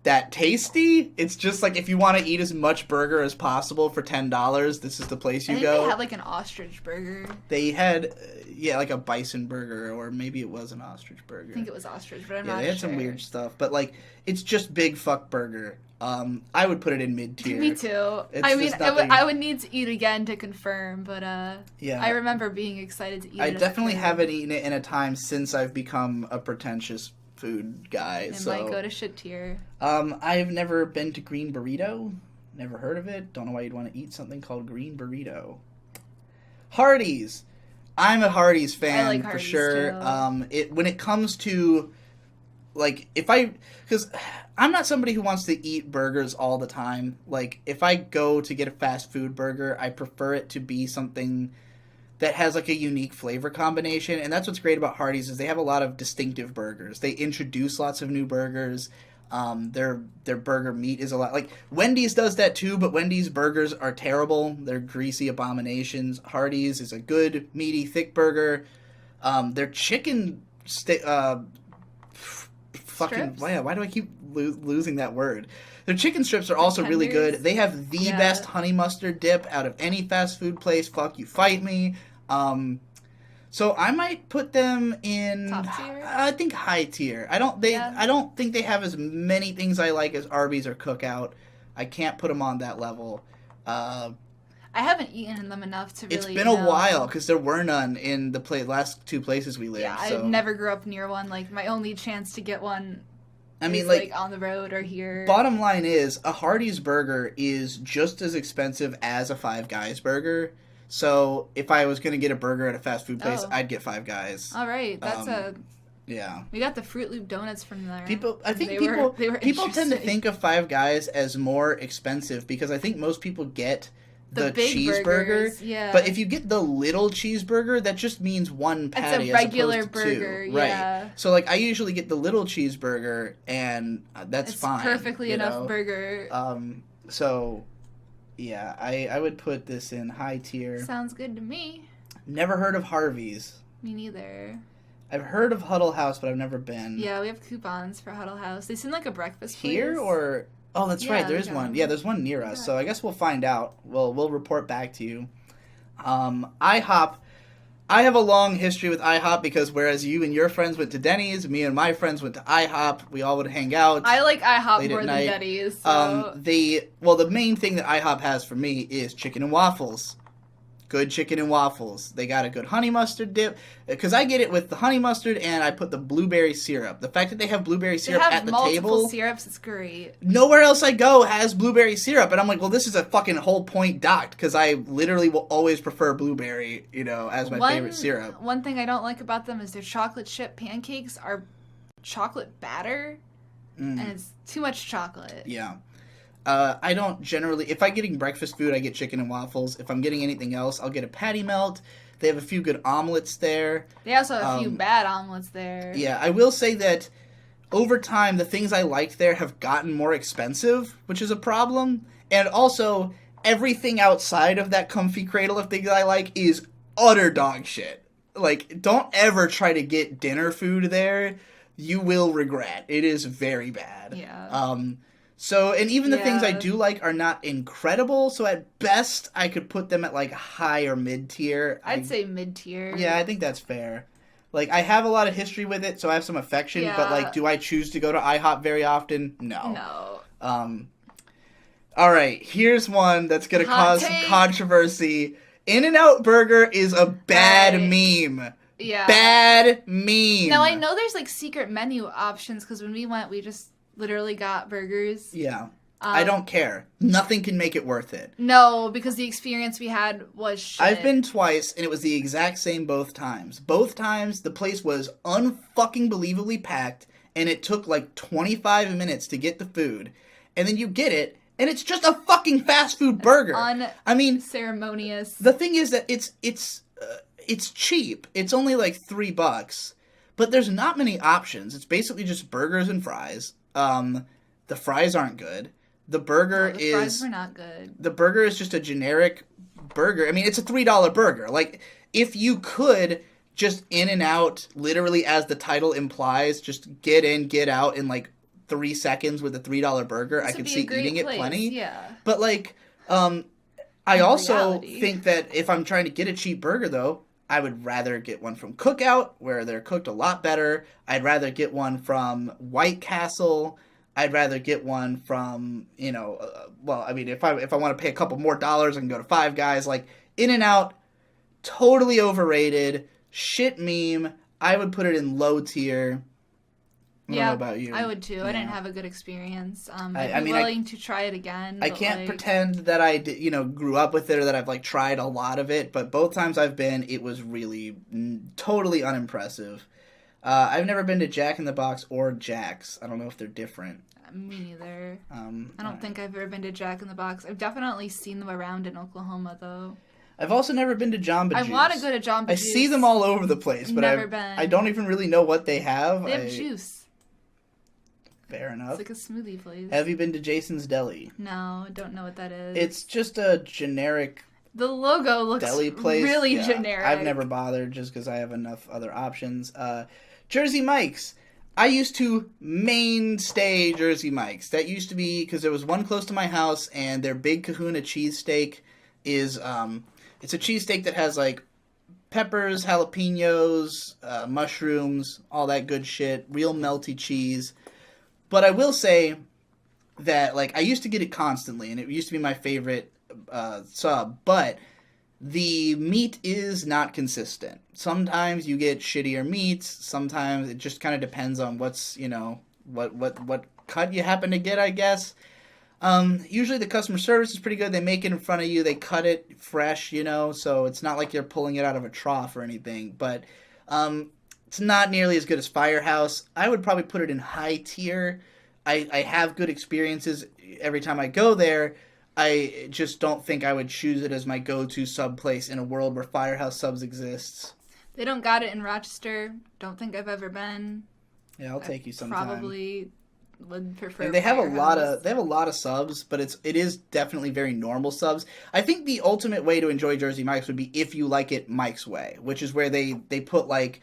that tasty. It's just, like, if you want to eat as much burger as possible for $10, this is the place you go. They had, like, an ostrich burger. They had, like a bison burger, or maybe it was an ostrich burger. I think it was ostrich, but I'm not sure. sure. Yeah, they had some weird stuff. But, like, it's just big fuck burger. I would put it in mid-tier. Me too. I mean, I would need to eat again to confirm, but yeah. I remember being excited to eat it. I definitely haven't eaten it in a time since I've become a pretentious food guy. It might go to shit tier. I've never been to Green Burrito. Never heard of it. Don't know why you'd want to eat something called Green Burrito. Hardee's. I'm a Hardee's fan I like for Hardee's sure. too. When it comes to, like, because I'm not somebody who wants to eat burgers all the time. Like, if I go to get a fast food burger, I prefer it to be something that has, like, a unique flavor combination. And that's what's great about Hardee's is they have a lot of distinctive burgers. They introduce lots of new burgers. Their burger meat is a lot. Like, Wendy's does that too, but Wendy's burgers are terrible. They're greasy abominations. Hardee's is a good, meaty, thick burger. Their chicken fucking why do I keep losing that word? Their chicken strips are also really good. They have the best honey mustard dip out of any fast food place. Fuck you, fight me. So I might put them in top tier. I think high tier. I don't think they have as many things I like as Arby's or Cookout. I can't put them on that level. I haven't eaten them enough to really. It's been a while because there were none in the last two places we lived. Yeah, so. I never grew up near one. Like, my only chance to get one is, like, on the road or here. Bottom line is, a Hardee's burger is just as expensive as a Five Guys burger. So, if I was going to get a burger at a fast food place, I'd get Five Guys. All right, that's Yeah. We got the Fruit Loop donuts from there. People tend to think of Five Guys as more expensive because I think most people get the cheeseburger. Yeah. But if you get the little cheeseburger, that just means one patty. It's a regular as opposed to burger, two. yeah. Right. So, like, I usually get the little cheeseburger, and that's fine. It's perfectly enough burger. So, yeah, I would put this in high tier. Sounds good to me. Never heard of Harvey's. Me neither. I've heard of Huddle House, but I've never been. Yeah, we have coupons for Huddle House. They seem like a breakfast place. Here or... Oh, that's right. There is one. Yeah, there's one near us. So I guess we'll find out. We'll report back to you. IHOP. I have a long history with IHOP because whereas you and your friends went to Denny's, me and my friends went to IHOP. We all would hang out. I like IHOP more than Denny's. So. The main thing that IHOP has for me is chicken and waffles. Good chicken and waffles. They got a good honey mustard dip. Because I get it with the honey mustard and I put the blueberry syrup. The fact that they have blueberry syrup at the table. They have multiple syrups. It's great. Nowhere else I go has blueberry syrup. And I'm like, well, this is a fucking whole point docked. Because I literally will always prefer blueberry, as my favorite syrup. One thing I don't like about them is their chocolate chip pancakes are chocolate batter. And it's too much chocolate. Yeah. I don't generally... If I'm getting breakfast food, I get chicken and waffles. If I'm getting anything else, I'll get a patty melt. They have a few good omelets there. They also have a few bad omelets there. Yeah, I will say that over time, the things I liked there have gotten more expensive, which is a problem. And also, everything outside of that comfy cradle of things I like is utter dog shit. like, don't ever try to get dinner food there. You will regret. It is very bad. Yeah. So, and even the things I Yeah. do like are not incredible, so at best, I could put them at, like, high or mid-tier. I'd say mid-tier. Yeah, I think that's fair. Like, I have a lot of history with it, so I have some affection, but, like, Yeah. do I choose to go to IHOP very often? No. No. All right, here's one that's going to Hot cause some take. controversy. In-N-Out Burger is a bad Right. meme. Yeah. Bad meme. Now, I know there's, like, secret menu options, because when we went, we just literally got burgers. Yeah. I don't care. Nothing can make it worth it. No, because the experience we had was shit. I've been twice, and it was the exact same both times. Both times, the place was unfucking believably packed, and it took like 25 minutes to get the food. And then you get it, and it's just a fucking fast food burger. I mean, unceremonious. the thing is that it's cheap. It's only like $3, but there's not many options. It's basically just burgers and fries. The fries aren't good. The burger the fries were not good. The burger is just a generic burger. I mean, it's a $3 burger. Like, if you could just in and out, literally as the title implies, just get in, get out in like 3 seconds with a $3 burger, I could see eating it plenty. Yeah. But like, I also reality. think that if I'm trying to get a cheap burger though, I would rather get one from Cookout, where they're cooked a lot better. I'd rather get one from White Castle. I'd rather get one from, well, I mean, if I want to pay a couple more dollars, I can go to Five Guys. Like, In-N-Out, totally overrated, shit meme. I would put it in low tier. I don't know about you. I would too. Yeah. I didn't have a good experience. I'd I be mean, willing to try it again. I can't pretend that I grew up with it or that I've like tried a lot of it, but both times I've been, it was really totally unimpressive. I've never been to Jack in the Box or Jack's. I don't know if they're different. Me neither. I don't think I've ever been to Jack in the Box. I've definitely seen them around in Oklahoma, though. I've also never been to Jamba Juice. I want to go to Jamba Juice. I see them all over the place, but Never been. I don't even really know what they have. They have juice. Fair enough. It's like a smoothie place. Have you been to Jason's Deli? No, I don't know what that is. It's just a generic the logo looks deli place. really Yeah, generic. I've never bothered just because I have enough other options. Jersey Mike's. I used to mainstay Jersey Mike's. That used to be because there was one close to my house, and their Big Kahuna cheesesteak is it's a cheesesteak that has like peppers, jalapenos, mushrooms, all that good shit, real melty cheese. But I will say that like I used to get it constantly, and it used to be my favorite sub, but the meat is not consistent. Sometimes you get shittier meats. Sometimes it just kind of depends on what's, what cut you happen to get, I guess. Usually the customer service is pretty good. They make it in front of you. They cut it fresh, so it's not like you're pulling it out of a trough or anything. But it's not nearly as good as Firehouse. I would probably put it in high tier. I have good experiences every time I go there. I just don't think I would choose it as my go-to sub place in a world where Firehouse subs exists. They don't got it in Rochester. Don't think I've ever been. Yeah, I'll take you sometime. Probably would prefer. And they have Firehouse. a lot of subs, but it is definitely very normal subs. I think the ultimate way to enjoy Jersey Mike's would be if you like it Mike's way, which is where they put like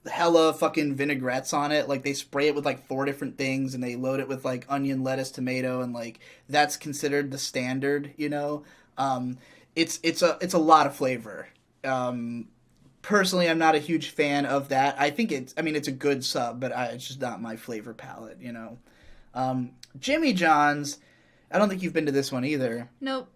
hella fucking vinaigrettes on it. Like they spray it with like 4 different things, and they load it with like onion, lettuce, tomato, and like that's considered the standard. It's a lot of flavor. Personally, I'm not a huge fan of that. I think it's a good sub, but it's just not my flavor palette. Jimmy John's. I don't think you've been to this one either. Nope.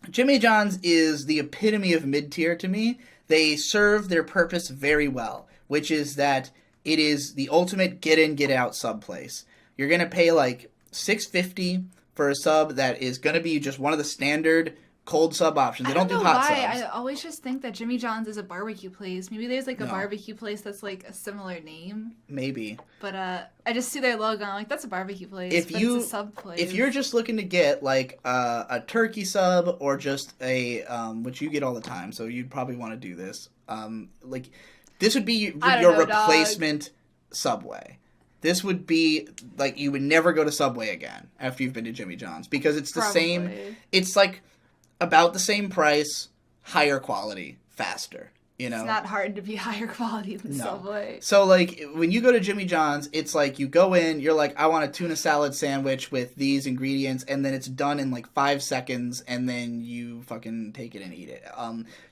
Jimmy John's is the epitome of mid-tier to me. They serve their purpose very well, which is that it is the ultimate get in, get out sub place. You're going to pay like $6.50 for a sub that is going to be just one of the standard cold sub options. They don't do hot subs. I always just think that Jimmy John's is a barbecue place. Maybe there's like a barbecue place that's like a similar name. Maybe. But I just see their logo. I'm like, that's a barbecue place. It's a sub place. If you're just looking to get like a turkey sub or just a which you get all the time, so you'd probably want to do this. Like this would be your replacement Subway. This would be like you would never go to Subway again after you've been to Jimmy John's because it's the same. It's like about the same price, higher quality, faster. you know? It's not hard to be higher quality than No. Subway. So, like, when you go to Jimmy John's, it's like you go in, you're like, I want a tuna salad sandwich with these ingredients, and then it's done in like 5 seconds, and then you fucking take it and eat it.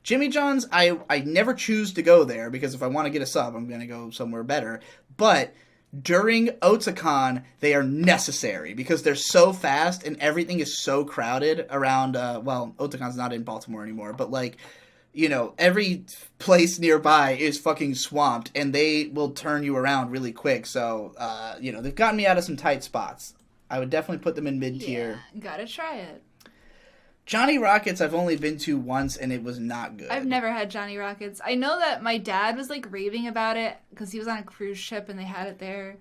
Jimmy John's, I never choose to go there, because if I want to get a sub, I'm going to go somewhere better. But during Otakon, they are necessary, because they're so fast, and everything is so crowded around, well, Otakon's not in Baltimore anymore, but like, you know, every place nearby is fucking swamped, and they will turn you around really quick. So, you know, they've gotten me out of some tight spots. I would definitely put them in mid-tier. Yeah, gotta try it. Johnny Rockets I've only been to once, and it was not good. I've never had Johnny Rockets. I know that my dad was, like, raving about it, because he was on a cruise ship, and they had it there.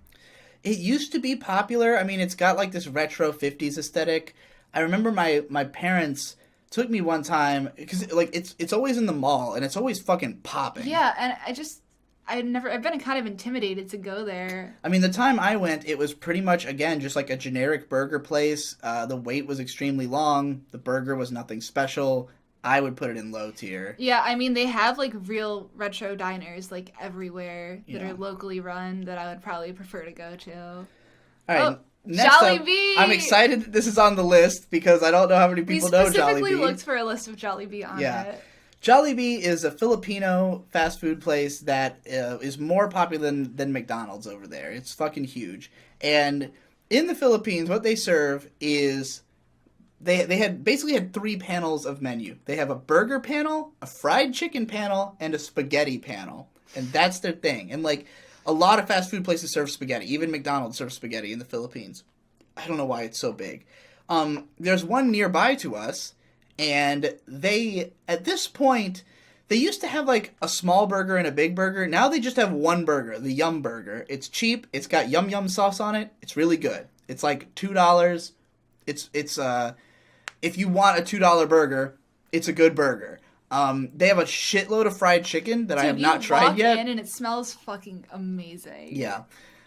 It used to be popular. I mean, it's got, like, this retro 50s aesthetic. I remember my parents took me one time, because, like, it's always in the mall, and it's always fucking popping. Yeah, and I've been kind of intimidated to go there. I mean, the time I went, it was pretty much, again, just like a generic burger place. The wait was extremely long. The burger was nothing special. I would put it in low tier. Yeah, I mean, they have, like, real retro diners, like, everywhere that are locally run that I would probably prefer to go to. All right. Oh, Next Jollibee! up, I'm excited that this is on the list because I don't know how many people know Jollibee. We specifically looked for a list of Jollibee on it. Jollibee is a Filipino fast food place that is more popular than McDonald's over there. It's fucking huge. And in the Philippines, what they serve is they had basically had 3 panels of menu. They have a burger panel, a fried chicken panel, and a spaghetti panel. And that's their thing. And like a lot of fast food places serve spaghetti. Even McDonald's serves spaghetti in the Philippines. I don't know why it's so big. There's one nearby to us, and they, at this point, they used to have like a small burger and a big burger. Now they just have one burger, the Yum Burger. It's cheap. It's got Yum Yum sauce on it. It's really good. It's like $2. It's if you want a $2 burger, it's a good burger. They have a shitload of fried chicken that I have not tried yet. You walk in and it smells fucking amazing. Yeah.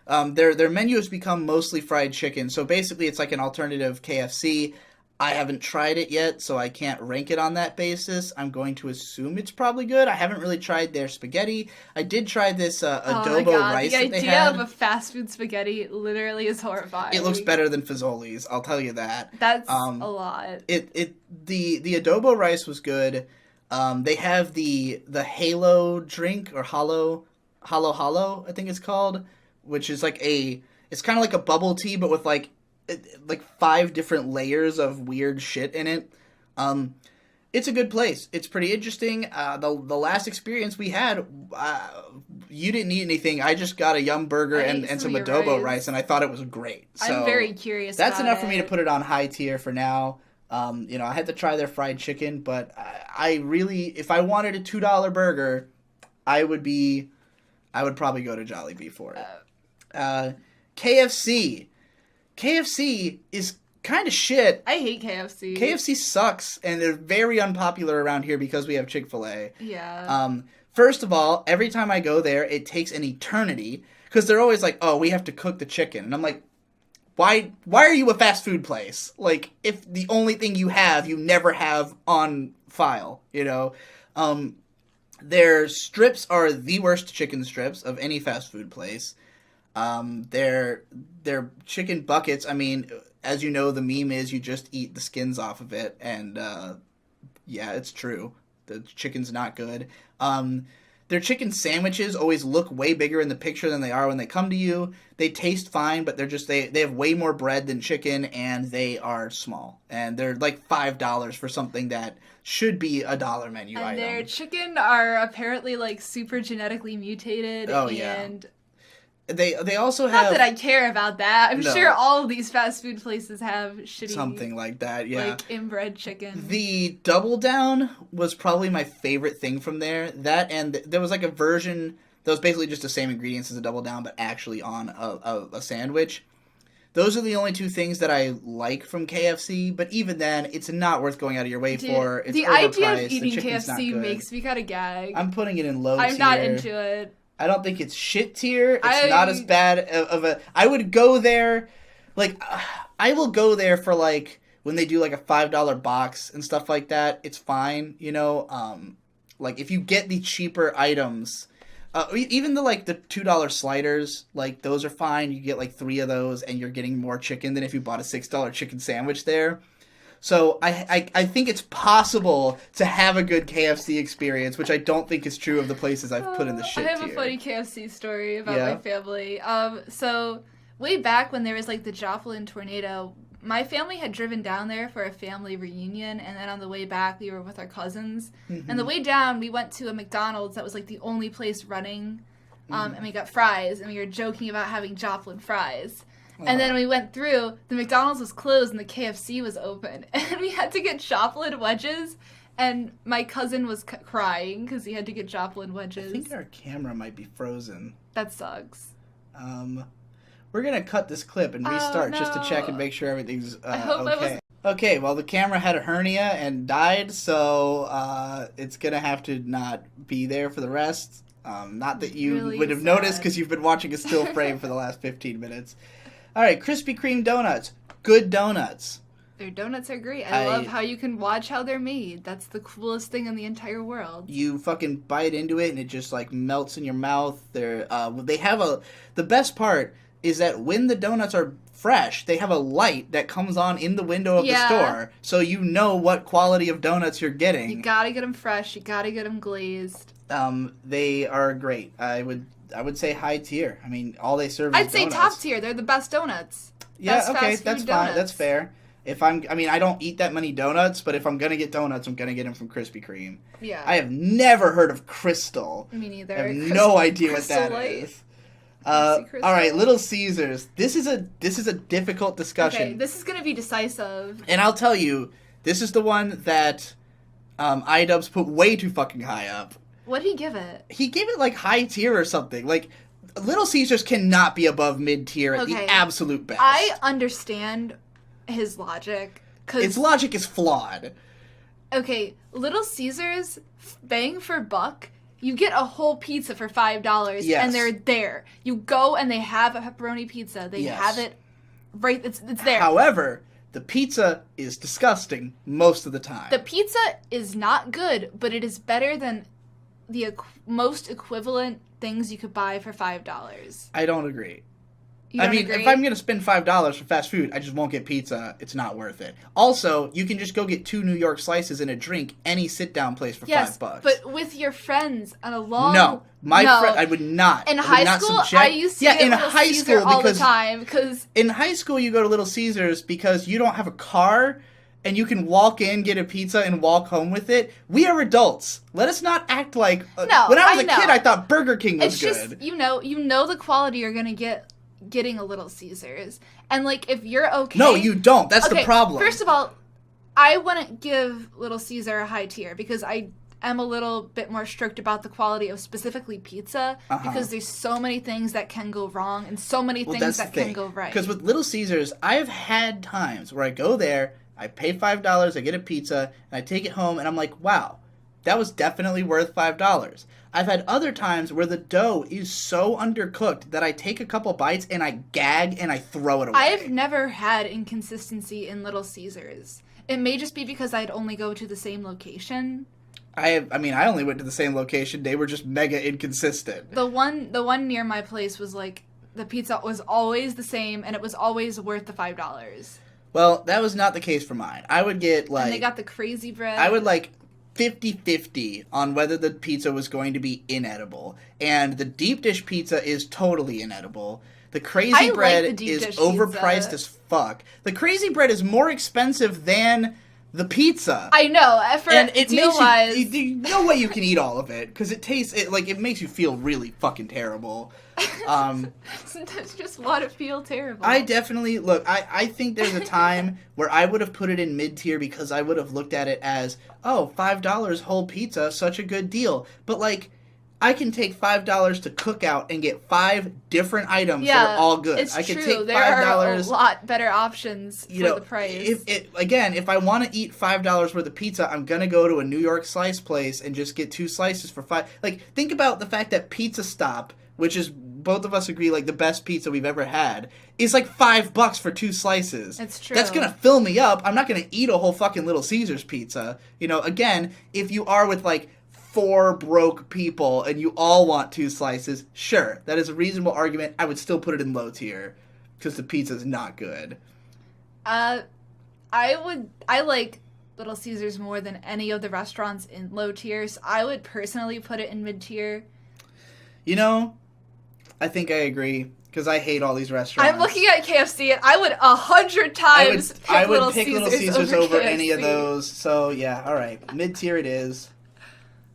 Their menu has become mostly fried chicken, so basically it's like an alternative KFC. I haven't tried it yet, so I can't rank it on that basis. I'm going to assume it's probably good. I haven't really tried their spaghetti. I did try this adobo rice that they had. The idea of a fast food spaghetti literally is horrifying. It looks better than Fazoli's, I'll tell you that. That's a lot. The adobo rice was good. They have the Halo drink, or Halo, I think it's called, which is like it's kind of like a bubble tea, but with like 5 different layers of weird shit in it. It's a good place. It's pretty interesting. The last experience we had, you didn't eat anything. I just got a Yum Burger and some adobo rice, and I thought it was great. So I'm very curious. That's enough for me to put it on high tier for now. I had to try their fried chicken, but I really, if I wanted a $2 burger, I would probably go to Jollibee for it. KFC. KFC is kind of shit. I hate KFC. KFC sucks, and they're very unpopular around here because we have Chick-fil-A. Yeah. First of all, every time I go there, it takes an eternity, because they're always like, oh, we have to cook the chicken. And I'm like, why are you a fast food place? Like, if the only thing you never have on file, you know? Their strips are the worst chicken strips of any fast food place. Their chicken buckets, I mean, as you know, the meme is you just eat the skins off of it, and yeah, it's true. The chicken's not good. Their chicken sandwiches always look way bigger in the picture than they are when they come to you. They taste fine, but they have way more bread than chicken, and they are small. And they're like $5 for something that should be a $1 menu item. And their chicken are apparently like super genetically mutated. Oh, and They also have... Not that I care about that. I'm sure all of these fast food places have shitty... Something like that, yeah. Like inbred chicken. The Double Down was probably my favorite thing from there. That, and there was like a version that was basically just the same ingredients as a Double Down, but actually on a sandwich. Those are the only 2 things that I like from KFC, but even then, it's not worth going out of your way for. It's the overpriced. idea of eating KFC makes me kind of gag. I'm putting it in low tier. I'm not into it. I don't think it's shit tier. It's not as bad of a... I would go there... Like, I will go there for, like, when they do, like, a $5 box and stuff like that. It's fine, you know? like if you get the cheaper items, even the $2 sliders, like those are fine. You get like 3 of those, and you're getting more chicken than if you bought a $6 chicken sandwich there. So I think it's possible to have a good KFC experience, which I don't think is true of the places I've put in the shit tier. I have a funny KFC story about my family. So way back when there was like the Joplin tornado, my family had driven down there for a family reunion, and then on the way back we were with our cousins. Mm-hmm. And the way down we went to a McDonald's that was like the only place running, and we got fries, and we were joking about having Joplin fries. And then we went through, the McDonald's was closed and the KFC was open. And we had to get Joplin wedges. And my cousin was crying because he had to get Joplin wedges. I think our camera might be frozen. That sucks. We're going to cut this clip and restart just to check and make sure everything's okay. Okay, well, the camera had a hernia and died, so it's going to have to not be there for the rest. Not that you really would have noticed because you've been watching a still frame for the last 15 minutes. All right, Krispy Kreme donuts. Good donuts. Their donuts are great. I love how you can watch how they're made. That's the coolest thing in the entire world. You fucking bite into it and it just like melts in your mouth. They have the best part is that when the donuts are fresh, they have a light that comes on in the window of the store, so you know what quality of donuts you're getting. You gotta get them fresh. You gotta get them glazed. They are great. I would say high tier. I mean, all they serve is donuts. I'd say top tier. They're the best donuts. Yeah, best okay, that's fine. Donuts. That's fair. I don't eat that many donuts, but if I'm gonna get donuts, I'm gonna get them from Krispy Kreme. Yeah. I have never heard of Crystal. Me neither. I have no idea what that is. All right, Little Caesars. This is a difficult discussion. Okay, this is gonna be decisive. And I'll tell you, this is the one that iDubbbz put way too fucking high up. What'd he give it? He gave it like high tier or something. Like Little Caesars cannot be above mid tier at the absolute best. I understand his logic. Its logic is flawed. Okay, Little Caesars, bang for buck. You get a whole pizza for $5, and they're there. You go and they have a pepperoni pizza. They have it right. It's there. However, the pizza is disgusting most of the time. The pizza is not good, but it is better than the most equivalent things you could buy for $5. I don't agree. If I'm going to spend $5 for fast food, I just won't get pizza. It's not worth it. Also, you can just go get 2 New York slices and a drink any sit-down place for $5. But with your friends on a long... No. I would not. In high school, I used to get Little Caesar all the time. Because in high school, you go to Little Caesars because you don't have a car... and you can walk in, get a pizza, and walk home with it. We are adults. Let us not act like... when I was a kid, I thought Burger King was good. It's just, you know the quality you're going to get getting a Little Caesars. And, like, if you're okay... No, you don't. That's the problem. First of all, I wouldn't give Little Caesar a high tier because I am a little bit more strict about the quality of specifically pizza because there's so many things that can go wrong and so many things that can go right. Because with Little Caesars, I've had times where I go there... I pay $5, I get a pizza, and I take it home, and I'm like, wow, that was definitely worth $5. I've had other times where the dough is so undercooked that I take a couple bites, and I gag, and I throw it away. I've never had inconsistency in Little Caesars. It may just be because I'd only go to the same location. I only went to the same location. They were just mega inconsistent. The one near my place was like, the pizza was always the same, and it was always worth the $5. Well, that was not the case for mine. I would get, like... And they got the crazy bread. I would, 50-50 on whether the pizza was going to be inedible. And the deep dish pizza is totally inedible. The crazy bread is overpriced as fuck. The crazy bread is more expensive than the pizza. I know. And it makes you... No way you can eat all of it. Because it tastes... It makes you feel really fucking terrible. I just want to feel terrible. I definitely look. I think there's a time where I would have put it in mid tier because I would have looked at it as, $5 whole pizza, such a good deal. But I can take $5 to Cookout and get 5 different items that are all good. It's I can true. take $5. There are a lot better options for the price. If I want to eat $5 worth of pizza, I'm gonna go to a New York slice place and just get 2 slices for $5. Think about the fact that Pizza Stop, which is both of us agree the best pizza we've ever had, is $5 for 2 slices. It's true. That's gonna fill me up. I'm not gonna eat a whole fucking Little Caesars pizza. Again, if you are with 4 broke people and you all want 2 slices, sure, that is a reasonable argument. I would still put it in low tier because the pizza is not good. I like Little Caesars more than any of the restaurants in low tiers. I would personally put it in mid tier. You know, I think I agree because I hate all these restaurants. I'm looking at KFC and I would 100 times I would Little pick Caesars Little Caesars over KFC. any of those. So yeah, all right, mid tier it is.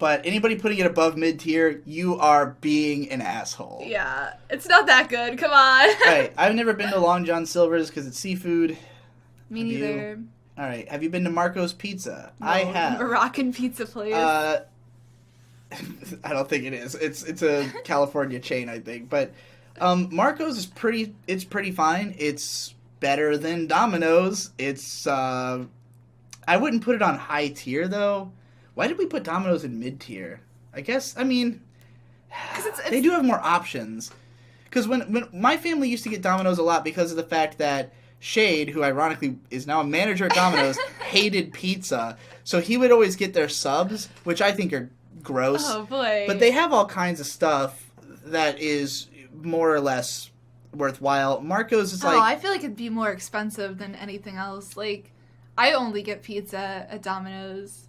But anybody putting it above mid tier, you are being an asshole. Yeah, it's not that good. Come on. Right, I've never been to Long John Silver's because it's seafood. Me neither. All right, have you been to Marco's Pizza? No, I have. Moroccan pizza place. I don't think it is. It's a California chain, I think. But Marco's is pretty fine. It's better than Domino's. It's I wouldn't put it on high tier though. Why did we put Domino's in mid tier? I guess because they do have more options. Because when my family used to get Domino's a lot because of the fact that Shade, who ironically is now a manager at Domino's, hated pizza. So he would always get their subs, which I think are gross. Oh boy. But they have all kinds of stuff that is more or less worthwhile. Marco's is like... I feel like it'd be more expensive than anything else. Like, I only get pizza at Domino's.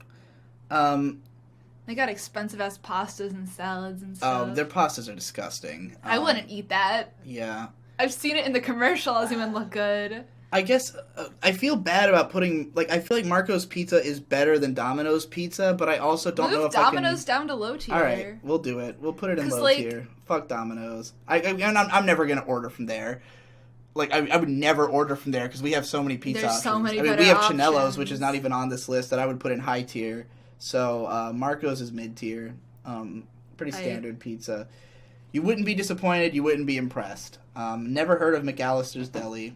They got expensive-ass pastas and salads and stuff. Oh, their pastas are disgusting. I wouldn't eat that. Yeah. I've seen it in the commercial. It doesn't even look good. I guess I feel bad about putting... Like, I feel like Marco's Pizza is better than Domino's Pizza, but I also don't know if Domino's down to low tier. All right, we'll do it. We'll put it in low tier. Fuck Domino's. I'm never going to order from there. Like, I would never order from there because we have so many pizza options. So many we have Chinello's, which is not even on this list, that I would put in high tier. So, Marco's is mid tier. Pretty standard pizza. You wouldn't be disappointed. You wouldn't be impressed. Never heard of McAllister's Deli.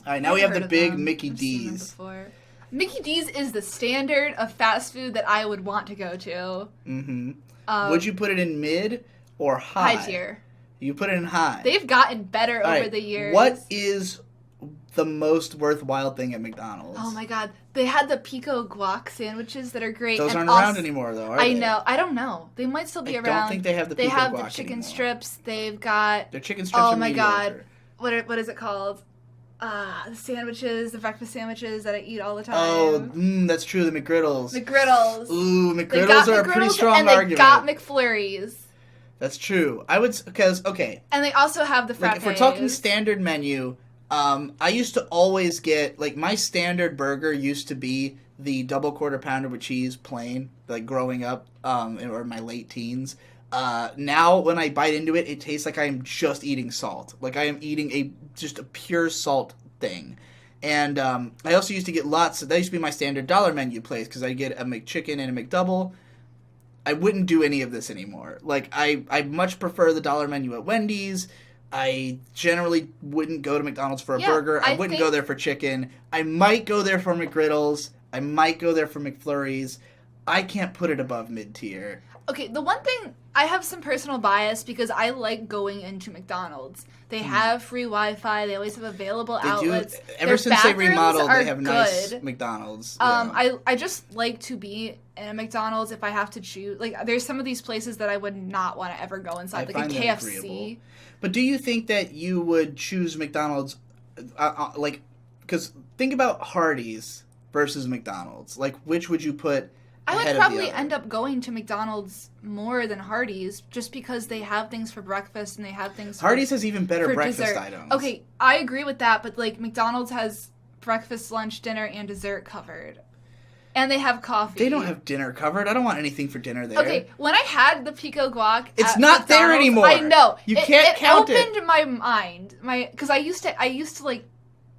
All right, now we have the big Mickey D's. Mickey D's is the standard of fast food that I would want to go to. Mm-hmm. Would you put it in mid or high? High tier. You put it in high. They've gotten better over the years. What is the most worthwhile thing at McDonald's? Oh my god. They had the pico guac sandwiches that are great. Those aren't around anymore, though, are they? I know. I don't know. They might still be around. I don't think they have the pico guac They have the chicken anymore. Strips. They've got... Their chicken strips are mediocre. God. What is it called? The sandwiches, the breakfast sandwiches that I eat all the time. Oh, that's true. The McGriddles. McGriddles. Ooh, McGriddles are a pretty strong argument. And they got McFlurries. That's true. I would... Because, okay. And they also have the frappes. Like, if we're talking standard menu... I used to always get, like, my standard burger used to be the double quarter pounder with cheese plain, like, growing up, or my late teens. Now, when I bite into it, it tastes like I am just eating salt. Like, I am eating just a pure salt thing. And, I also used to get lots, that used to be my standard dollar menu place, because I get a McChicken and a McDouble. I wouldn't do any of this anymore. Like, I much prefer the dollar menu at Wendy's. I generally wouldn't go to McDonald's for a burger. I wouldn't go there for chicken. I might go there for McGriddles. I might go there for McFlurries. I can't put it above mid-tier. Okay, the one thing, I have some personal bias because I like going into McDonald's. They have free Wi-Fi. They always have available outlets. Ever since they remodeled, they have nice McDonald's. Yeah. I just like to be in a McDonald's if I have to choose. Like, there's some of these places that I would not want to ever go inside, like a KFC. Agreeable. But do you think that you would choose McDonald's, like, because think about Hardee's versus McDonald's. Like, which would you put I ahead would probably of the other? end up going to McDonald's more than Hardee's just because they have things for breakfast and they have things Hardee's has even better breakfast dessert. items. Okay, I agree with that, but, like, McDonald's has breakfast, lunch, dinner, and dessert covered. And they have coffee. They don't have dinner covered. I don't want anything for dinner there. Okay, when I had the pico guac, it's not there anymore. I know. You can't count it. It opened my mind, because I used to like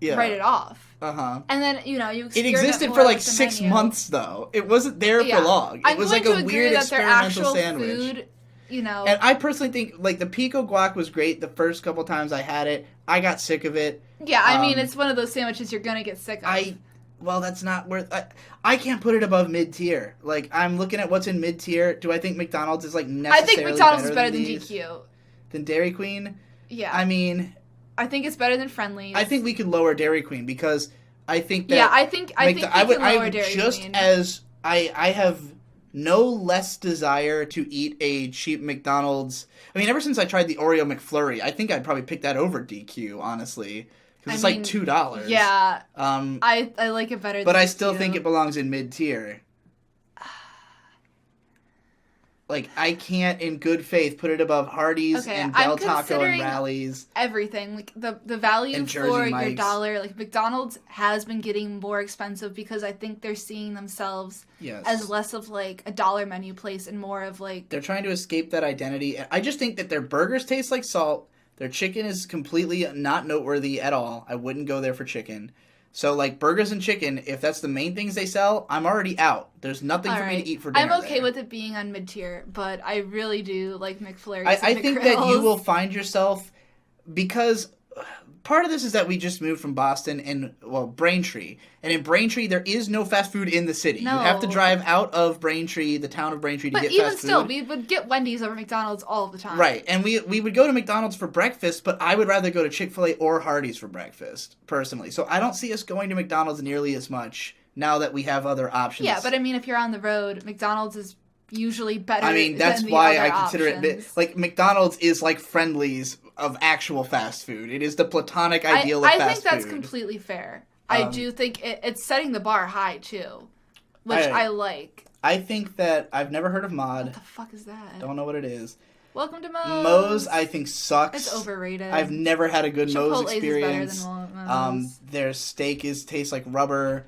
write it off. And then you it existed for like 6 months though. It wasn't there for long. It was like a weird experimental sandwich. Food, And I personally think like the pico guac was great the first couple times I had it. I got sick of it. Yeah, I mean it's one of those sandwiches you're gonna get sick of. Well, that's not worth... I can't put it above mid-tier. Like, I'm looking at what's in mid-tier. Do I think McDonald's is, like, necessarily I think McDonald's is better than these? DQ. Than Dairy Queen? Yeah. I mean... I think it's better than Friendly's. I think we could lower Dairy Queen because I think that... Yeah, I think we can lower Dairy just Queen. as I have no less desire to eat a cheap McDonald's. I mean, ever since I tried the Oreo McFlurry, I think I'd probably pick that over DQ, honestly. Because it's like $2. Yeah. I like it better than But I still think it belongs in mid-tier. Like, I can't, in good faith, put it above Hardee's and Del Taco and Rally's. Everything. Like, the value for your dollar. Like, McDonald's has been getting more expensive because I think they're seeing themselves as less of, like, a dollar menu place and more of, like... They're trying to escape that identity. I just think that their burgers taste like salt. Their chicken is completely not noteworthy at all. I wouldn't go there for chicken. So, like, burgers and chicken, if that's the main things they sell, I'm already out. There's nothing for me to eat for dinner. I'm okay with it being on mid-tier, but I really do like McFlurries I think that you will find yourself, because part of this is that we just moved from Boston and, well, Braintree. And in Braintree, there is no fast food in the city. No. You have to drive out of Braintree, the town of Braintree, to get fast food. But even still, we would get Wendy's over McDonald's all the time. Right. And we would go to McDonald's for breakfast, but I would rather go to Chick-fil-A or Hardee's for breakfast, personally. So I don't see us going to McDonald's nearly as much now that we have other options. Yeah, but I mean, if you're on the road, McDonald's is usually better. I mean, that's why I consider it like McDonald's is like Friendly's of actual fast food. It is the platonic ideal of fast food. I think that's completely fair. I do think it's setting the bar high too, which I like. I think that I've never heard of Mod. What the fuck is that? Don't know what it is. Welcome to Moe's. Moe's, I think, sucks. It's overrated. I've never had a good Moe's experience. Is better than Moe's. Their steak tastes like rubber.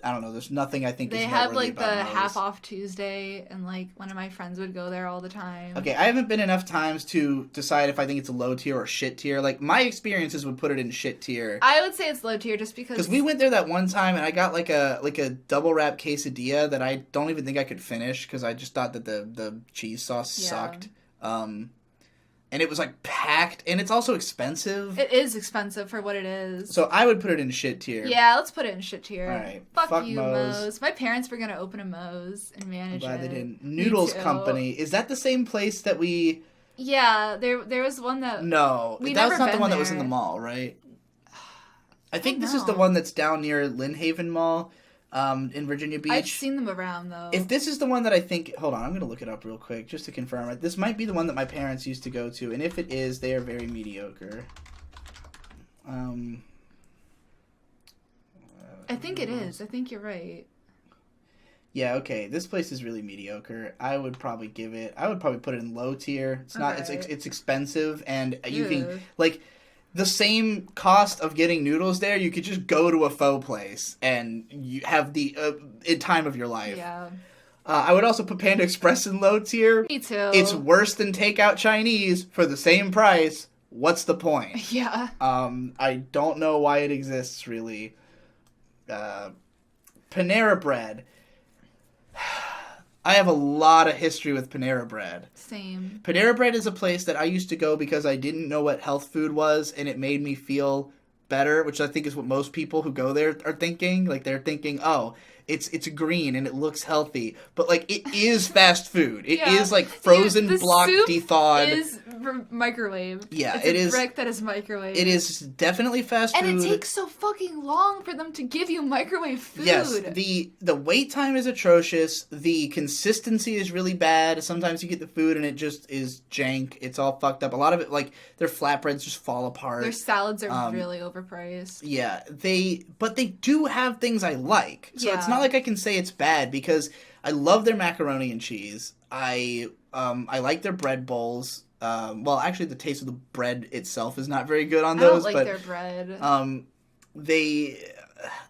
I don't know. There's nothing I think is noteworthy about Moe's. They have, like, the half-off Tuesday, and, like, one of my friends would go there all the time. Okay, I haven't been enough times to decide if I think it's a low tier or shit tier. Like, my experiences would put it in shit tier. I would say it's low tier just because... Because we went there that one time, and I got, like a double wrap quesadilla that I don't even think I could finish, because I just thought that the cheese sauce sucked. And it was, like, packed, and it's also expensive. It is expensive for what it is. So I would put it in shit tier. Yeah, let's put it in shit tier. All right. Fuck you, Moe's. My parents were going to open a Moe's and manage it. I'm glad they didn't. Noodles Company. Is that the same place that we... Yeah, there was one that... No, that was not the one that was in the mall, right? I think this is the one that's down near Lynn Haven Mall. In Virginia Beach. I've seen them around, though. If this is the one that I think... Hold on, I'm going to look it up real quick, just to confirm. This might be the one that my parents used to go to, and if it is, they are very mediocre. I think it is. I think you're right. Yeah, okay. This place is really mediocre. I would probably put it in low tier. It's not... It's expensive, and you can... Like... The same cost of getting noodles there, you could just go to a pho place and you have the time of your life. Yeah. I would also put Panda Express in low tier. Me too. It's worse than takeout Chinese for the same price. What's the point? Yeah. I don't know why it exists, really. Panera Bread. I have a lot of history with Panera Bread. Same. Panera Bread is a place that I used to go because I didn't know what health food was, and it made me feel better, which I think is what most people who go there are thinking. Like, they're thinking, oh, it's green and it looks healthy. But, like, it is fast food. It is, like, frozen block de-thawed. It is microwave. Yeah, it is. It's a brick that is microwave. It is definitely fast food. And it takes so fucking long for them to give you microwave food. Yes, the wait time is atrocious. The consistency is really bad. Sometimes you get the food and it just is jank. It's all fucked up. A lot of it, like, their flatbreads just fall apart. Their salads are really overpriced. Yeah, but they do have things I like. So it's not like I can say it's bad, because I love their macaroni and cheese. I like their bread bowls. Well, actually, the taste of the bread itself is not very good on those. I don't like their bread.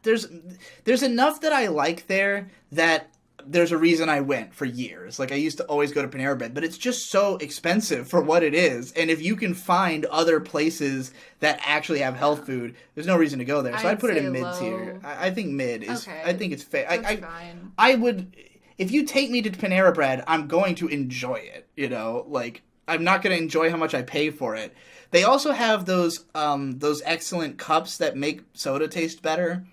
There's enough that I like there that there's a reason I went for years. Like, I used to always go to Panera Bread, but it's just so expensive for what it is. And if you can find other places that actually have health food, there's no reason to go there. So I'd put it in mid-tier. I think mid is... Okay. I think it's fair. That's fine. I would... If you take me to Panera Bread, I'm going to enjoy it, you know? Like, I'm not going to enjoy how much I pay for it. They also have those excellent cups that make soda taste better.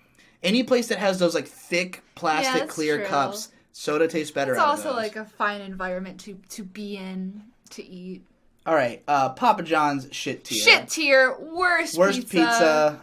Any place that has those, like, thick, plastic, clear cups... Soda tastes better. It's also like a fine environment to be in, to eat. All right, Papa John's shit tier. Shit tier, worst pizza.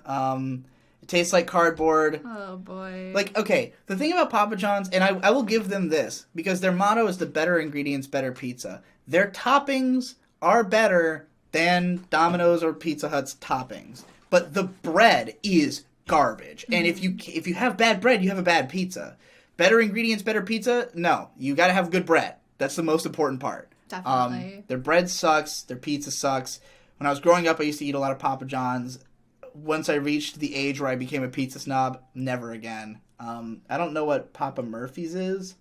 It tastes like cardboard. Oh, boy. Like, okay, the thing about Papa John's, and I will give them this, because their motto is the better ingredients, better pizza. Their toppings are better than Domino's or Pizza Hut's toppings. But the bread is garbage. And if you have bad bread, you have a bad pizza. Better ingredients, better pizza? No. You gotta have good bread. That's the most important part. Definitely. Their bread sucks. Their pizza sucks. When I was growing up, I used to eat a lot of Papa John's. Once I reached the age where I became a pizza snob, never again. I don't know what Papa Murphy's is.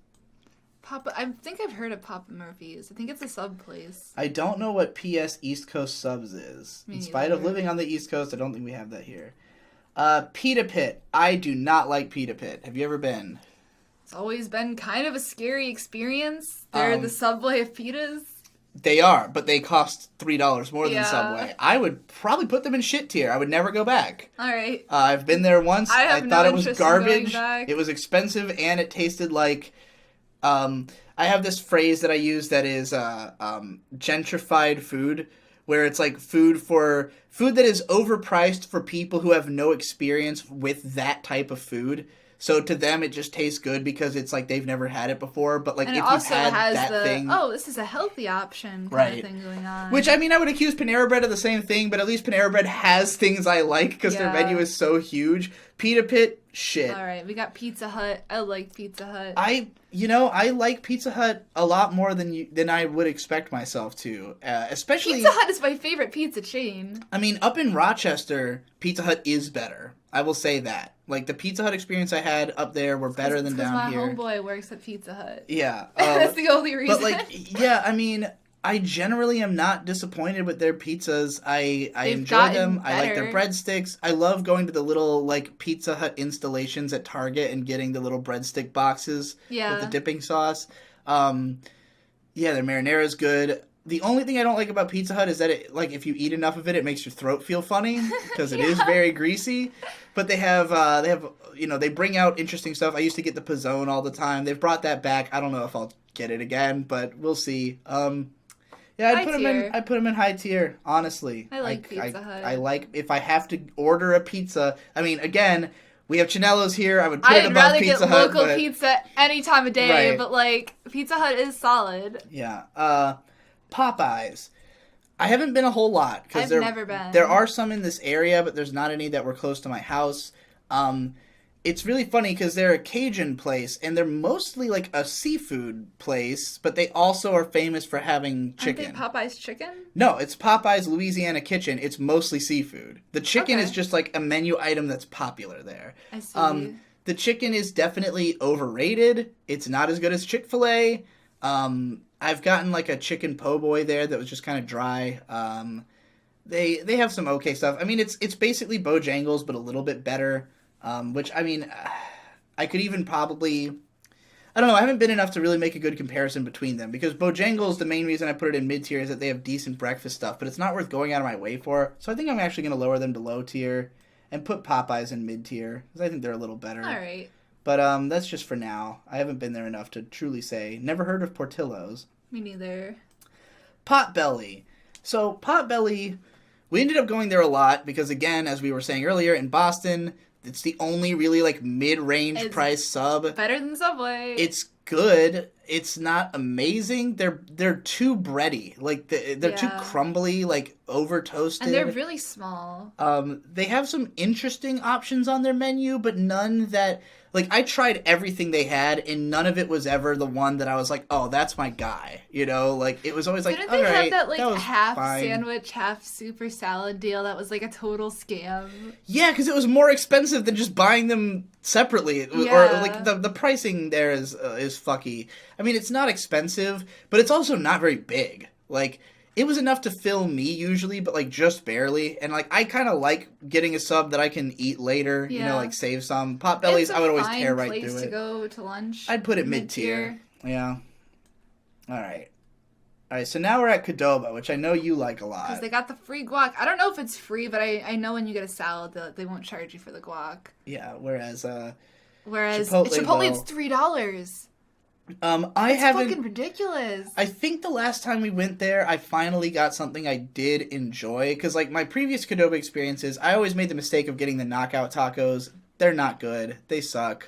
I think I've heard of Papa Murphy's. I think it's a sub place. I don't know what PS East Coast Subs is. In spite of living on the East Coast, I don't think we have that here. Pita Pit. I do not like Pita Pit. Have you ever been? It's always been kind of a scary experience. They're the Subway of pitas. They are, but they cost $3 more than Subway. I would probably put them in shit tier. I would never go back. All right. I've been there once. I thought it was garbage. It was expensive, and it tasted like... I have this phrase that I use that is gentrified food, where it's like food that is overpriced for people who have no experience with that type of food. So to them, it just tastes good because it's like they've never had it before. But like, and if it also you've had has that thing, this is a healthy option kind of thing going on. Which, I mean, I would accuse Panera Bread of the same thing, but at least Panera Bread has things I like because their menu is so huge. Pita Pit, shit. All right, we got Pizza Hut. I like Pizza Hut. I like Pizza Hut a lot more than I would expect myself to. Especially Pizza Hut is my favorite pizza chain. I mean, up in Rochester, Pizza Hut is better. I will say that. Like, the Pizza Hut experience I had up there were better than down here. Because my homeboy works at Pizza Hut. Yeah. That's the only reason. But, like, yeah, I mean, I generally am not disappointed with their pizzas. I enjoy them. Better. I like their breadsticks. I love going to the little, like, Pizza Hut installations at Target and getting the little breadstick boxes with the dipping sauce. Yeah, their marinara is good. The only thing I don't like about Pizza Hut is that it, like, if you eat enough of it, it makes your throat feel funny because it is very greasy. But they have, they bring out interesting stuff. I used to get the Pizzone all the time. They've brought that back. I don't know if I'll get it again, but we'll see. Yeah, I'd put them in high tier, honestly. I like Pizza Hut. I like, if I have to order a pizza, I mean, again, we have Chinello's here. I would put it above Pizza Hut. I'd rather get local pizza any time of day, but, like, Pizza Hut is solid. Yeah. Popeyes. I haven't been a whole lot. I've never been. There are some in this area, but there's not any that were close to my house. It's really funny because they're a Cajun place, and they're mostly like a seafood place, but they also are famous for having chicken. Aren't they Popeye's chicken? No, it's Popeye's Louisiana Kitchen. It's mostly seafood. The chicken is just like a menu item that's popular there. I see. The chicken is definitely overrated. It's not as good as Chick-fil-A. I've gotten like a chicken po' boy there that was just kind of dry. They have some okay stuff. I mean, it's basically Bojangles, but a little bit better. Which, I mean, I could even probably... I don't know, I haven't been enough to really make a good comparison between them. Because Bojangles, the main reason I put it in mid-tier is that they have decent breakfast stuff. But it's not worth going out of my way for. So I think I'm actually going to lower them to low tier. And put Popeyes in mid-tier. Because I think they're a little better. Alright. But that's just for now. I haven't been there enough to truly say. Never heard of Portillo's. Me neither. Potbelly. So, Potbelly, we ended up going there a lot. Because, again, as we were saying earlier, in Boston... It's the only really, like, mid-range price sub. Better than Subway. It's good. It's not amazing. They're too bready. Like, they're too crumbly, like, over-toasted. And they're really small. They have some interesting options on their menu, but none that... Like, I tried everything they had, and none of it was ever the one that I was like, oh, that's my guy. You know? Like, it was always like, Didn't they have that, like, half fine. Sandwich, half super salad deal that was, like, a total scam? Yeah, because it was more expensive than just buying them separately. Or, like, the pricing there is fucky. I mean, it's not expensive, but it's also not very big. Like... It was enough to fill me usually, but like just barely. And like I kind of like getting a sub that I can eat later, you know, like save some. Potbellies, I would always tear right through it. It's a fine place to go to lunch. I'd put it mid-tier. Yeah. All right, so now we're at Qdoba, which I know you like a lot. Because they got the free guac. I don't know if it's free, but I know when you get a salad, they won't charge you for the guac. Yeah, whereas Chipotle it's $3. I It's haven't. fucking ridiculous. I think the last time we went there, I finally got something I did enjoy. Because, like, my previous Qdoba experiences, I always made the mistake of getting the knockout tacos. They're not good. They suck.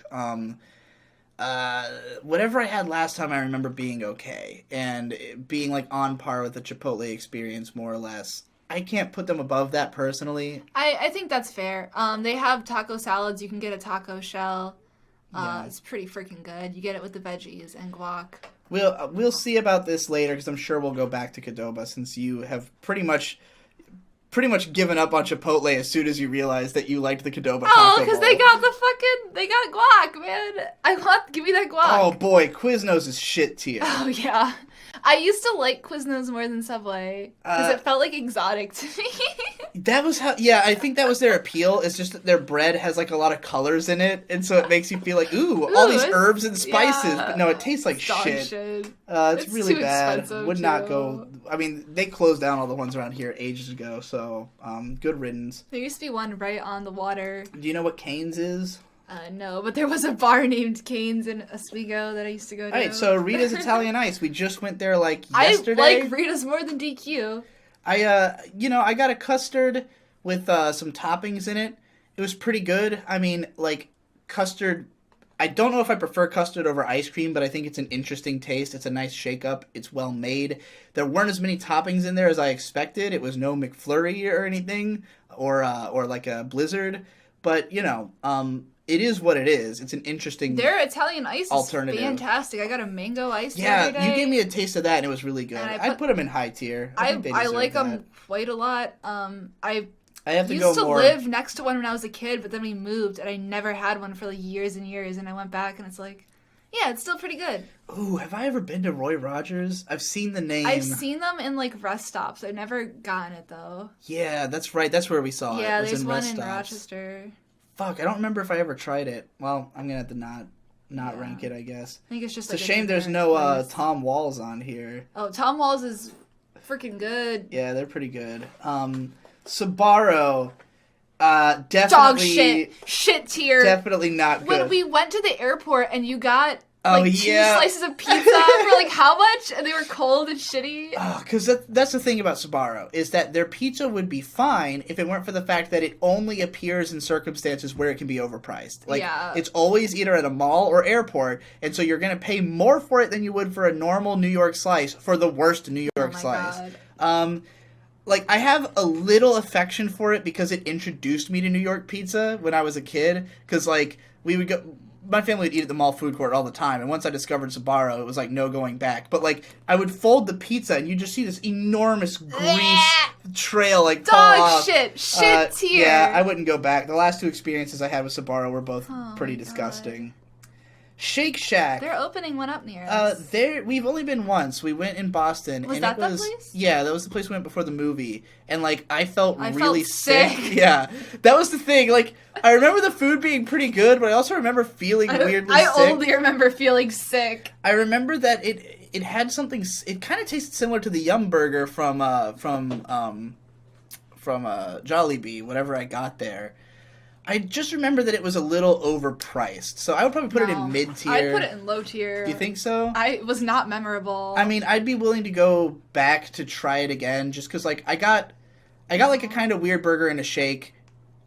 Whatever I had last time, I remember being okay. And it being, like, on par with the Chipotle experience, more or less. I can't put them above that, personally. I think that's fair. They have taco salads. You can get a taco shell. Yeah. It's pretty freaking good. You get it with the veggies and guac. We'll see about this later, because I'm sure we'll go back to Qdoba, since you have pretty much given up on Chipotle as soon as you realized that you liked the Qdoba taco Oh, because bowl. they got guac, man. Give me that guac. Oh boy, Quiznos is shit tier. Oh, yeah. I used to like Quiznos more than Subway because it felt like exotic to me. That was how. Yeah, I think that was their appeal. It's just that their bread has like a lot of colors in it, and so it makes you feel like all these herbs and spices. Yeah. But no, it tastes like Dog shit. shit. It's really too bad. expensive, Would not too. go. I mean, they closed down all the ones around here ages ago. So, good riddance. There used to be one right on the water. Do you know what Cane's is? No, but there was a bar named Cane's in Oswego that I used to go to. All right, so Rita's Italian Ice. We just went there like yesterday. I like Rita's more than DQ. I got a custard with some toppings in it. It was pretty good. I mean, like custard. I don't know if I prefer custard over ice cream, but I think it's an interesting taste. It's a nice shake-up. It's well made. There weren't as many toppings in there as I expected. It was no McFlurry or anything, or like a Blizzard. But it is what it is. It's an interesting Their Italian ice alternative. is fantastic. I got a mango ice the Yeah, other day. you gave me a taste of that, and it was really good. I'd put them in high tier. I think they I deserve like that. them quite a lot. I have to used go to more. live next to one when I was a kid, but then we moved, and I never had one for like years and years. And I went back, and it's like, yeah, it's still pretty good. Ooh, have I ever been to Roy Rogers? I've seen the name. I've seen them in like rest stops. I've never gotten it though. Yeah, that's right. That's where we saw it. Yeah, It was there's in one rest in stops. Rochester. Fuck, I don't remember if I ever tried it. Well, I'm gonna have to not rank it, I guess. I think it's just It's like a shame there's generic no place. Tom Walls on here. Oh, Tom Walls is freaking good. Yeah, they're pretty good. Sbarro, definitely Dog shit tier. definitely not good. When we went to the airport and you got Oh, like yeah. 2 slices of pizza for like how much? And they were cold and shitty. Because that's the thing about Sbarro, is that their pizza would be fine if it weren't for the fact that it only appears in circumstances where it can be overpriced. Like, Yeah. it's always either at a mall or airport, and so you're going to pay more for it than you would for a normal New York slice for the worst New York my slice. God. Like, I have a little affection for it because it introduced me to New York pizza when I was a kid. Because, like, we would go... My family would eat at the mall food court all the time, and once I discovered Sbarro, it was like no going back. But like, I would fold the pizza, and you just see this enormous grease trail like fall Dog off. shit tier. Yeah, I wouldn't go back. The last two experiences I had with Sbarro were both pretty my disgusting. Shake Shack. They're opening one up near us. We've only been once. We went in Boston. Was and that it the was, place? Yeah, that was the place we went before the movie. And like, I felt really sick. Yeah, that was the thing. Like, I remember the food being pretty good, but I also remember feeling weirdly I sick. only remember feeling sick. I remember that it had something. It kind of tasted similar to the Yum Burger from Jollibee, whatever I got there. I just remember that it was a little overpriced, so I would probably put it in mid tier. I'd put it in low tier. You think so? It was not memorable. I mean, I'd be willing to go back to try it again, just because like I got like a kind of weird burger and a shake.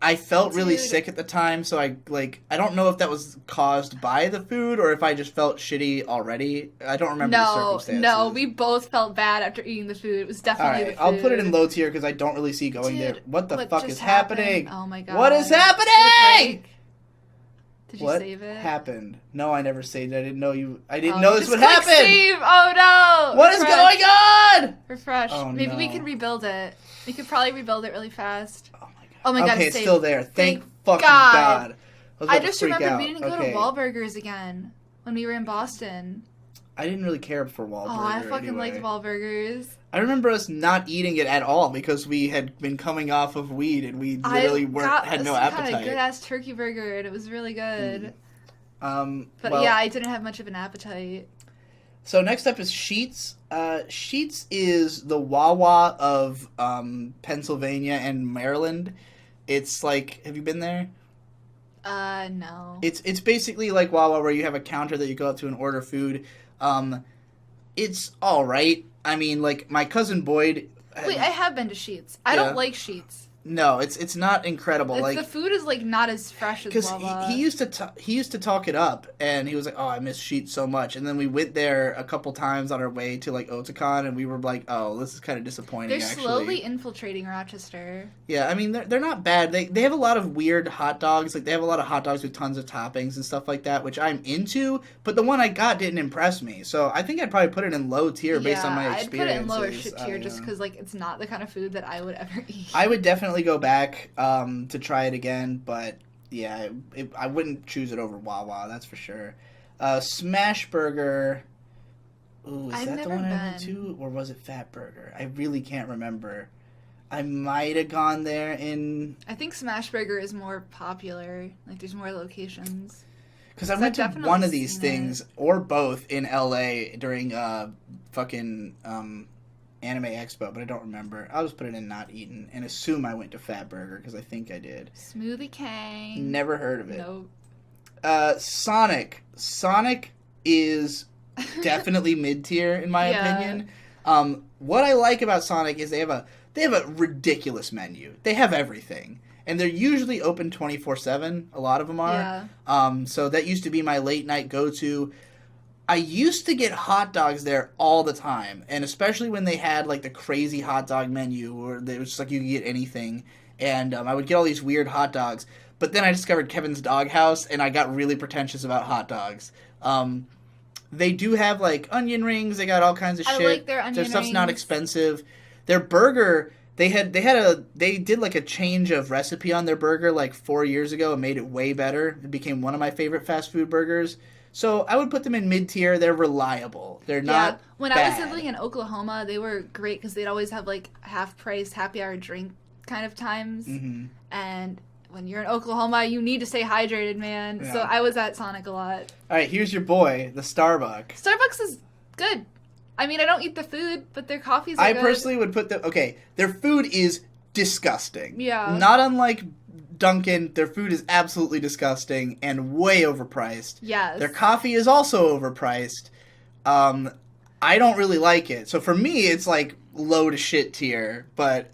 I felt really sick at the time, so I don't know if that was caused by the food or if I just felt shitty already. I don't remember the circumstances. No, we both felt bad after eating the food. It was definitely the food. I'll put it in low tier because I don't really see going there. What the fuck is happening? Oh my god. What is happening? Did you What save it? happened? No, I never saved it. I didn't know Oh, know this just would click happen. Save. Oh no! What is going on? Refresh. Oh, Maybe we no. can rebuild it. We could probably rebuild it really fast. Oh my god. Okay, it's it's still saved. there. Thank fucking God. God. I just remembered out. we didn't go to Wahlburgers again when we were in Boston. I didn't really care for Wahlburger. Oh, I fucking anyway. liked Wahlburgers. I remember us not eating it at all because we had been coming off of weed and we literally had no appetite. Got a good ass turkey burger and it was really good. But well, yeah, I didn't have much of an appetite. So next up is Sheetz. Sheetz is the Wawa of Pennsylvania and Maryland. It's like, have you been there? No. It's basically like Wawa where you have a counter that you go up to and order food. It's all right. I mean, like my cousin Boyd. Wait, I have been to Sheetz. I don't like Sheetz. No, it's not incredible. Like the food is like not as fresh as Wawa. Because he used to talk it up, and he was like, "Oh, I miss Sheetz so much." And then we went there a couple times on our way to like Otakon, and we were like, "Oh, this is kind of disappointing." They're slowly infiltrating Rochester. Yeah, I mean they're not bad. They have a lot of weird hot dogs. Like they have a lot of hot dogs with tons of toppings and stuff like that, which I'm into. But the one I got didn't impress me, so I think I'd probably put it in low tier based on my experiences. I'd put it in lower shit tier just because like it's not the kind of food that I would ever eat. I would definitely go back to try it again, but yeah, I wouldn't choose it over Wawa, that's for sure. Smash Burger. Ooh, is that the one I went to? Or was it Fat Burger? I really can't remember. I might have gone there in... I think Smash Burger is more popular. Like, there's more locations. Because I went to one of these things, or both, in LA during fucking... Anime Expo, but I don't remember. I'll just put it in not eaten and assume I went to Fat Burger because I think I did. Smoothie King. Never heard of it. Nope. Sonic. Sonic is definitely mid tier in my opinion. What I like about Sonic is they have a ridiculous menu. They have everything. And they're usually open 24/7. A lot of them are. Yeah. So that used to be my late night go-to. I used to get hot dogs there all the time, and especially when they had like the crazy hot dog menu, where it was just like you could get anything, and I would get all these weird hot dogs. But then I discovered Kevin's Doghouse, and I got really pretentious about hot dogs. They do have like onion rings. They got all kinds of shit. I like their onion rings. Their stuff's not expensive. Their burger, they did like a change of recipe on their burger like 4 years ago and made it way better. It became one of my favorite fast food burgers. So I would put them in mid-tier. They're reliable. They're not When bad. I was living in Oklahoma, they were great because they'd always have, like, half-price happy hour drink kind of times. Mm-hmm. And when you're in Oklahoma, you need to stay hydrated, man. Yeah. So I was at Sonic a lot. All right, here's your boy, the Starbucks. Starbucks is good. I mean, I don't eat the food, but their coffees are good. I personally would put their food is disgusting. Yeah. Not unlike Dunkin', their food is absolutely disgusting and way overpriced. Yes. Their coffee is also overpriced. I don't really like it. So for me, it's like low to shit tier. But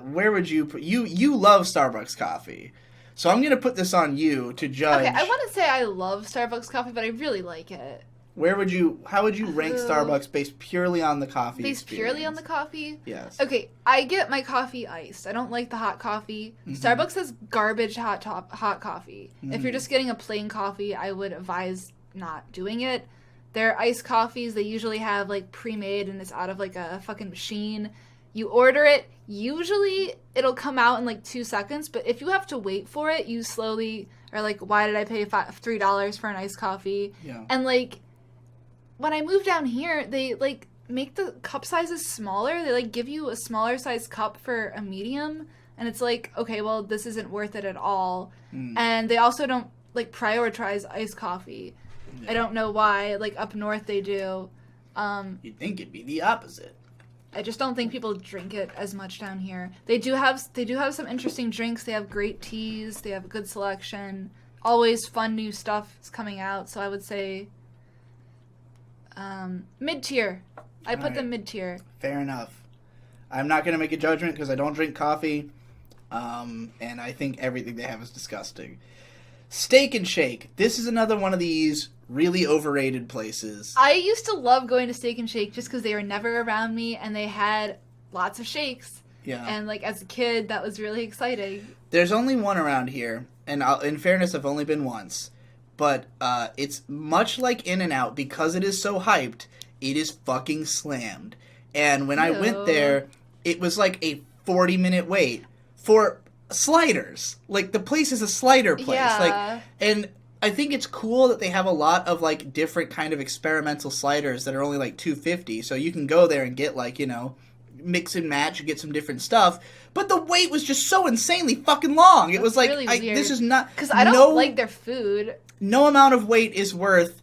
where would you put... You love Starbucks coffee. So I'm going to put this on you to judge. Okay, I want to say I love Starbucks coffee, but I really like it. How would you rank Starbucks based purely on the coffee Based experience? purely on the coffee? Yes. Okay, I get my coffee iced. I don't like the hot coffee. Mm-hmm. Starbucks has garbage hot coffee. Mm-hmm. If you're just getting a plain coffee, I would advise not doing it. Their iced coffees, they usually have like pre-made and it's out of like a fucking machine. You order it, usually it'll come out in like 2 seconds, but if you have to wait for it, you slowly are like, why did I pay $3 for an iced coffee? Yeah. And like, when I moved down here, they, like, make the cup sizes smaller. They, like, give you a smaller size cup for a medium. And it's like, okay, well, this isn't worth it at all. Mm. And they also don't, like, prioritize iced coffee. Yeah. I don't know why. Like, up north they do. You'd think it'd be the opposite. I just don't think people drink it as much down here. They do have some interesting drinks. They have great teas. They have a good selection. Always fun new stuff is coming out. So I would say... mid-tier. I put them mid-tier. Fair enough. I'm not going to make a judgment because I don't drink coffee, and I think everything they have is disgusting. Steak and Shake. This is another one of these really overrated places. I used to love going to Steak and Shake just because they were never around me, and they had lots of shakes. Yeah. And, like, as a kid, that was really exciting. There's only one around here, and in fairness, I've only been once. But it's much like In-N-Out, because it is so hyped, it is fucking slammed. And when I went there, it was like a 40-minute wait for sliders. Like, the place is a slider place. Yeah. And I think it's cool that they have a lot of, like, different kind of experimental sliders that are only, like, $2.50. So you can go there and get, like, you know, mix and match and get some different stuff. But the wait was just so insanely fucking long. It was like, really weird. This is not... Because I don't like their food. No amount of wait is worth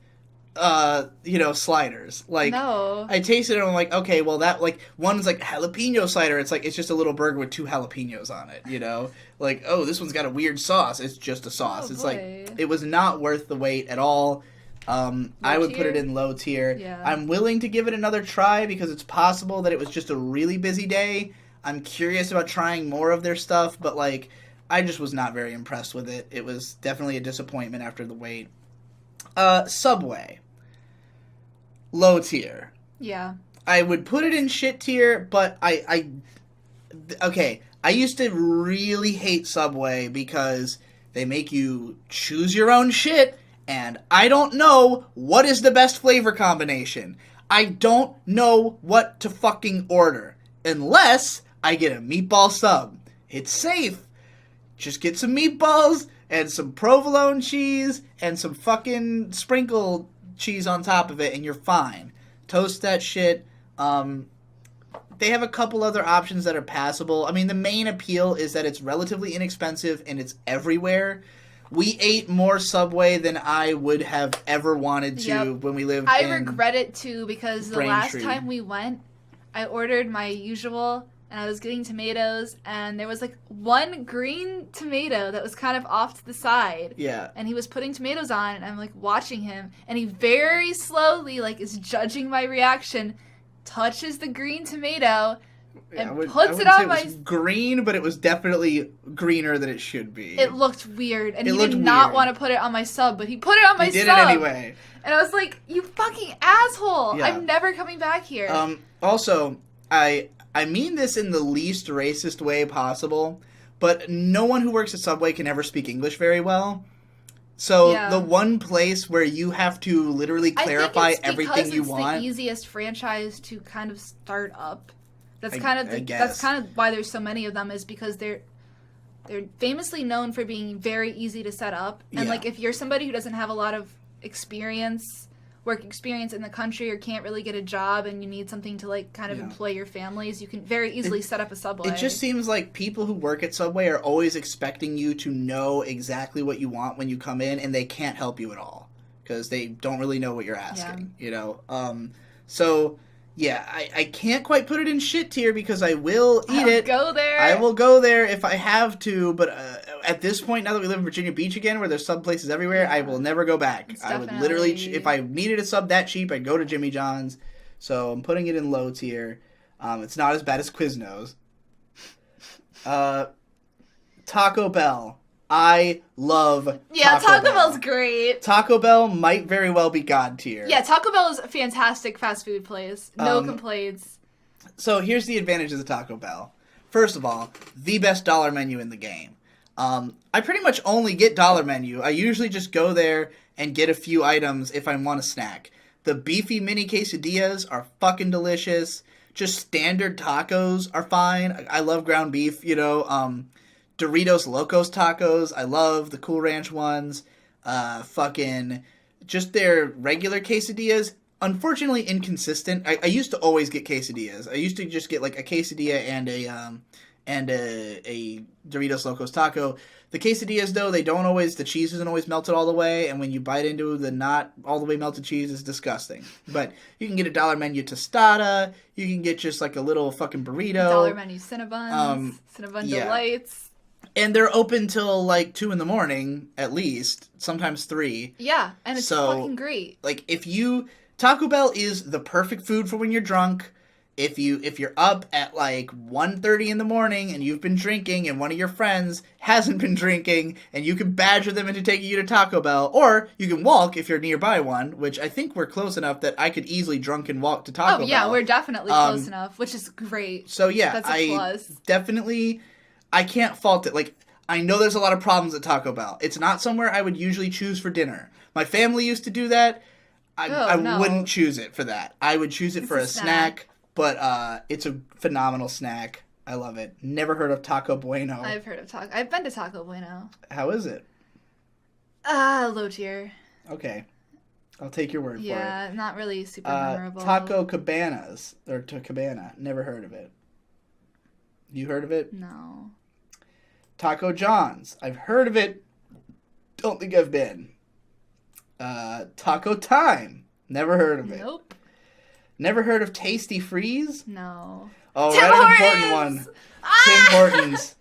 sliders. Like, No. I tasted it and I'm like, okay, well that, like, one's like jalapeno slider. It's like, it's just a little burger with 2 jalapenos on it, Like, oh, this one's got a weird sauce. It's just a sauce. Oh, It's boy. like, it was not worth the wait at all. I would put it in low tier. Yeah. I'm willing to give it another try because it's possible that it was just a really busy day. I'm curious about trying more of their stuff, but, like, I just was not very impressed with it. It was definitely a disappointment after the wait. Subway. Low tier. Yeah. I would put it in shit tier, but okay, I used to really hate Subway because they make you choose your own shit, and I don't know what is the best flavor combination. I don't know what to fucking order, unless I get a meatball sub. It's safe. Just get some meatballs and some provolone cheese and some fucking sprinkle cheese on top of it, and you're fine. Toast that shit. They have a couple other options that are passable. I mean, the main appeal is that it's relatively inexpensive and it's everywhere. We ate more Subway than I would have ever wanted to when we lived I in regret it too because the last Braintree. time we went, I ordered my usual and I was getting tomatoes and there was like one green tomato that was kind of off to the side. Yeah. And he was putting tomatoes on and I'm like watching him and he very slowly like is judging my reaction, touches the green tomato and puts it on my... It was green, but it was definitely greener than it should be. It looked weird and It he looked did not weird. want to put it on my sub, but he put it on my He did sub. it anyway. And I was like, you fucking asshole. Yeah. I'm never coming back here. Also, I mean this in the least racist way possible, but no one who works at Subway can ever speak English very well. So the one place where you have to literally clarify everything you want. It's the easiest franchise to kind of start up. That's I kind of guess. that's kind of why there's so many of them is because they're famously known for being very easy to set up. And like if you're somebody who doesn't have a lot of work experience in the country or can't really get a job and you need something to like kind of employ your families, you can very easily set up a Subway. It just seems like people who work at Subway are always expecting you to know exactly what you want when you come in, and they can't help you at all because they don't really know what you're asking, So yeah, I can't quite put it in shit tier because I will eat it. Go there. I will go there if I have to, but at this point, now that we live in Virginia Beach again, where there's sub places everywhere, I will never go back. I would literally, if I needed a sub that cheap, I'd go to Jimmy John's. So I'm putting it in low tier. It's not as bad as Quiznos. Taco Bell. I love Taco Bell's great. Taco Bell might very well be God tier. Yeah, Taco Bell is a fantastic fast food place. No complaints. So here's the advantages of Taco Bell. First of all, the best dollar menu in the game. I pretty much only get dollar menu. I usually just go there and get a few items if I want a snack. The beefy mini quesadillas are fucking delicious. Just standard tacos are fine. I love ground beef, Doritos Locos tacos. I love the Cool Ranch ones. Just their regular quesadillas. Unfortunately inconsistent. I used to always get quesadillas. I used to just get like a quesadilla and a Doritos Locos taco. The quesadillas though, the cheese isn't always melted all the way, and when you bite into the not all the way melted cheese, it's disgusting. But you can get a dollar menu tostada. You can get just like a little fucking burrito. Dollar menu Cinnabons. Cinnabon Delights. And they're open till like 2 a.m. at least, sometimes 3. Yeah, and it's fucking great. Like Taco Bell is the perfect food for when you're drunk. If you're up at like 1:30 in the morning and you've been drinking and one of your friends hasn't been drinking and you can badger them into taking you to Taco Bell, or you can walk if you're nearby one, which I think we're close enough that I could easily drunk and walk to Taco Bell. Oh yeah, we're definitely close enough, which is great. So yeah, that's a plus. Definitely, I can't fault it. Like, I know there's a lot of problems at Taco Bell. It's not somewhere I would usually choose for dinner. My family used to do that. I wouldn't choose it for that. I would choose it for a snack. But it's a phenomenal snack. I love it. Never heard of Taco Bueno. I've been to Taco Bueno. How is it? Low tier. Okay. I'll take your word for it. Yeah, not really super memorable. Taco Cabanas. Or Cabana. Never heard of it. You heard of it? No. Taco John's. I've heard of it. Don't think I've been. Taco Time. Never heard of it. Nope. Never heard of Tasty Freeze? No. Oh, Tim right, an Hortons! important one. Ah! Tim Hortons.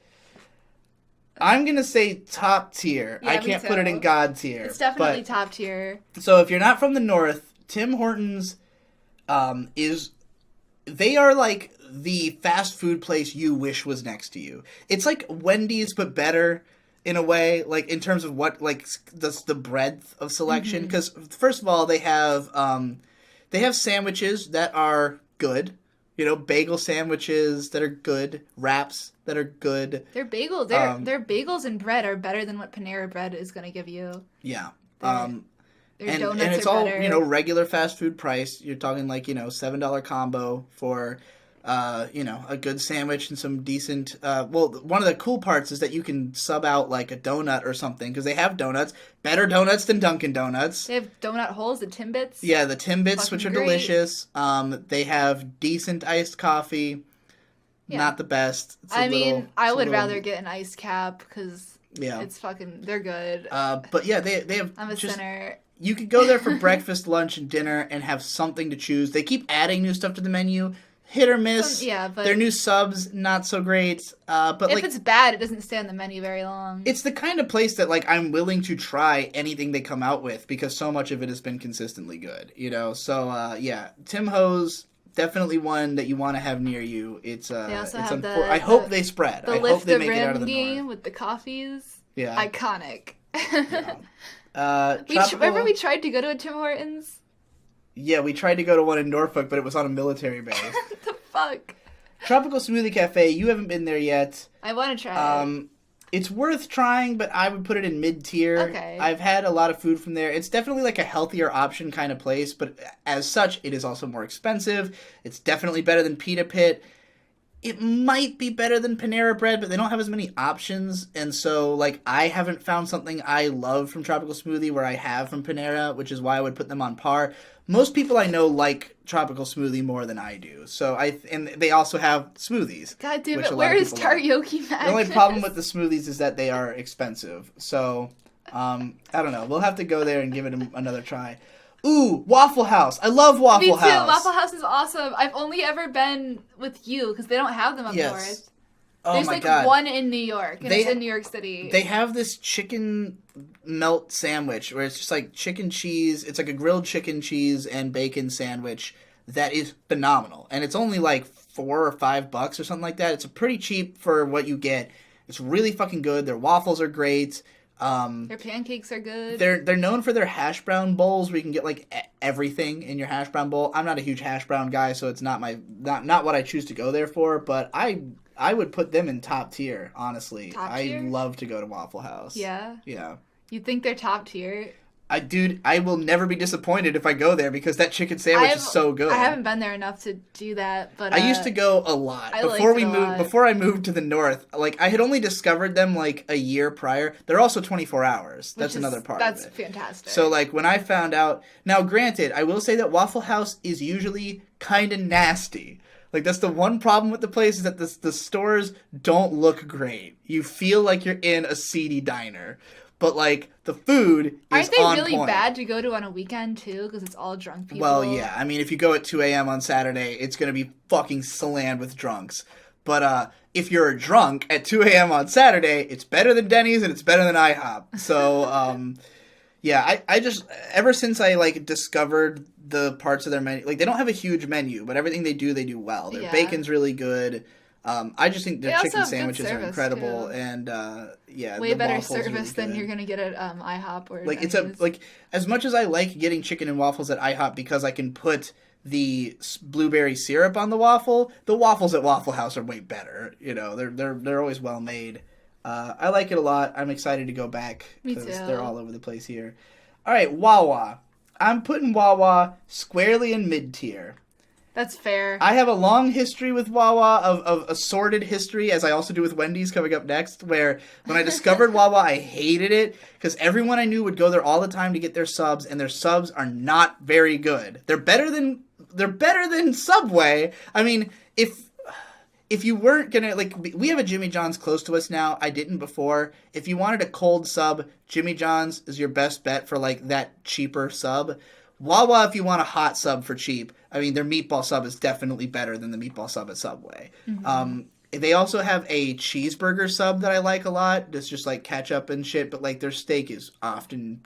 I'm going to say top tier. Yeah, I me can't too. put it in God tier. It's definitely but, top tier. So if you're not from the North, Tim Hortons they are like the fast food place you wish was next to you. It's like Wendy's, but better in a way, like in terms of what, like the breadth of selection. Because first of all, they have sandwiches that are good. You know, bagel sandwiches that are good, wraps that are good. Their bagels and bread are better than what Panera Bread is going to give you. Yeah. Their donuts and it's are all, better. you know, regular fast food price. You're talking like, you know, $7 combo for, you know, a good sandwich and some decent, well, one of the cool parts is that you can sub out like a donut or something, because they have donuts, better donuts than Dunkin' Donuts. They have donut holes, the Timbits. Yeah, the Timbits, Fucking which are great. delicious. They have decent iced coffee. Yeah. Not the best. I would rather get an iced cap because yeah, it's fucking, they're good. But yeah, they have I'm a sinner. You could go there for breakfast, lunch, and dinner and have something to choose. They keep adding new stuff to the menu. Hit or miss. But their new subs, not so great. But if like, it's bad, it doesn't stay on the menu very long. it's the kind of place that like I'm willing to try anything they come out with because so much of it has been consistently good. You know, so yeah, Tim Ho's definitely one that you want to have near you. It's they also it's have I hope they spread. The I lift hope they the make it out rim of the game north. with the coffees. Yeah, iconic. Yeah. Remember we tried to go to a Tim Hortons? Yeah, we tried to go to one in Norfolk, but it was on a military base. What the fuck? Tropical Smoothie Cafe, you haven't been there yet. I want to try it. It's worth trying, but I would put it in mid-tier. Okay. I've had a lot of food from there. It's definitely like a healthier option kind of place, but as such, it is also more expensive. It's definitely better than Pita Pit. It might be better than Panera Bread, but they don't have as many options, and so, like, I haven't found something I love from Tropical Smoothie where I have from Panera, which is why I would put them on par. Most people I know like Tropical Smoothie more than I do, and they also have smoothies. God damn it, where is Karaoke Magnus? The only problem with the smoothies is that they are expensive, so, I don't know. We'll have to go there and give it another try. Ooh, Waffle House. I love Waffle House. Me too. Waffle House is awesome. I've only ever been with you because they don't have them up north. Oh There's my God. one in New York, and it's in New York City. They have this chicken melt sandwich where it's just like chicken cheese. It's like a grilled chicken cheese and bacon sandwich that is phenomenal. And it's only like $4 or $5 or something like that. It's pretty cheap for what you get. It's really fucking good. Their waffles are great. Their pancakes are good. They're known for their hash brown bowls where you can get like everything in your hash brown bowl. I'm not a huge hash brown guy, so it's not what I choose to go there for, but I would put them in top tier, honestly. Top tier? I love to go to Waffle House. Yeah? Yeah. You think they're top tier? I will never be disappointed if I go there because that chicken sandwich is so good. I haven't been there enough to do that, but I used to go a lot before before I moved to the north. Like I had only discovered them like a year prior. They're also 24 hours. That's another part of it. That's fantastic. So like when I found out, now granted, I will say that Waffle House is usually kind of nasty. Like that's the one problem with the place is that the stores don't look great. You feel like you're in a seedy diner. But, like, the food is on point. Aren't they really bad to go to on a weekend, too? Because it's all drunk people. Well, yeah. I mean, if you go at 2 a.m. on Saturday, it's going to be fucking slammed with drunks. But if you're a drunk at 2 a.m. on Saturday, it's better than Denny's and it's better than IHOP. So, yeah, I just, ever since I, like, discovered the parts of their menu, like, they don't have a huge menu, but everything they do well. Their bacon's really good. I just think their chicken sandwiches are incredible, and yeah, way better service really than you're gonna get at IHOP or like Denny's. it's like as much as I like getting chicken and waffles at IHOP because I can put the blueberry syrup on the waffles at Waffle House are way better. You know, they're always well made. I like it a lot. I'm excited to go back because they're all over the place here. All right, Wawa. I'm putting Wawa squarely in mid tier. That's fair. I have a long history with Wawa of a sordid history, as I also do with Wendy's coming up next, where when I discovered Wawa, I hated it because everyone I knew would go there all the time to get their subs, and their subs are not very good. They're better than Subway. I mean, if you weren't gonna, like, we have a Jimmy John's close to us now. I didn't before. If you wanted a cold sub, Jimmy John's is your best bet for, like, that cheaper sub. Wawa, if you want a hot sub for cheap, I mean, their meatball sub is definitely better than the meatball sub at Subway. They also have a cheeseburger sub that I like a lot. It's just like ketchup and shit, but like their steak is often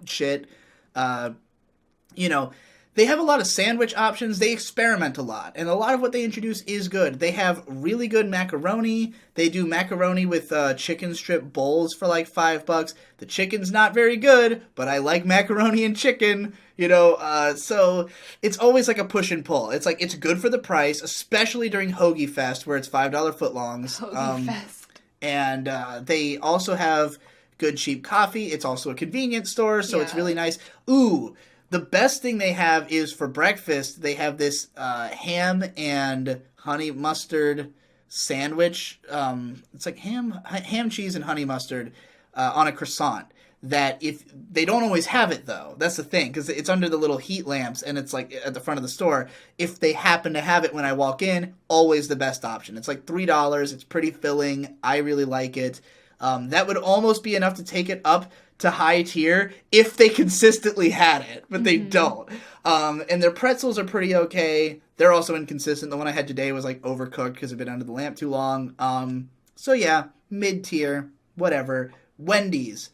shit. You know, they have a lot of sandwich options. They experiment a lot, and a lot of what they introduce is good. They have really good macaroni. They do macaroni with chicken strip bowls for like $5. The chicken's not very good, but I like macaroni and chicken. So it's always like a push and pull. It's like it's good for the price, especially during Hoagie Fest where it's $5 footlongs. Hoagie Fest. And they also have good cheap coffee. It's also a convenience store, so it's really nice. Ooh. The best thing they have is for breakfast, they have this ham and honey mustard sandwich. It's like ham, cheese, and honey mustard on a croissant. That if they don't always have it, though. That's the thing, because it's under the little heat lamps, and it's like at the front of the store. If they happen to have it when I walk in, always the best option. It's like $3. It's pretty filling. I really like it. That would almost be enough to take it up to high tier if they consistently had it, but they don't. And their pretzels are pretty okay. They're also inconsistent. The one I had today was like overcooked because it'd been under the lamp too long. So yeah, mid tier, whatever. Wendy's.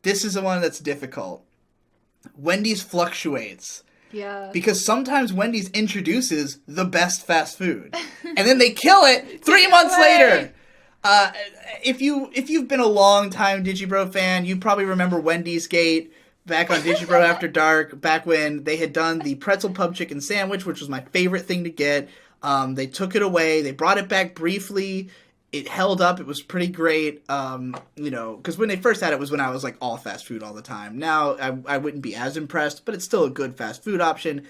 This is the one that's difficult. Wendy's fluctuates. Yeah. Because sometimes Wendy's introduces the best fast food, and then they kill it 3 months later. If you've been a long time DigiBro fan, you probably remember Wendy's Gate back on DigiBro After Dark, back when they had done the pretzel pub chicken sandwich, which was my favorite thing to get. They took it away. They brought it back briefly. It held up. It was pretty great. Because when they first had it was when I was like all fast food all the time. Now I wouldn't be as impressed, but it's still a good fast food option.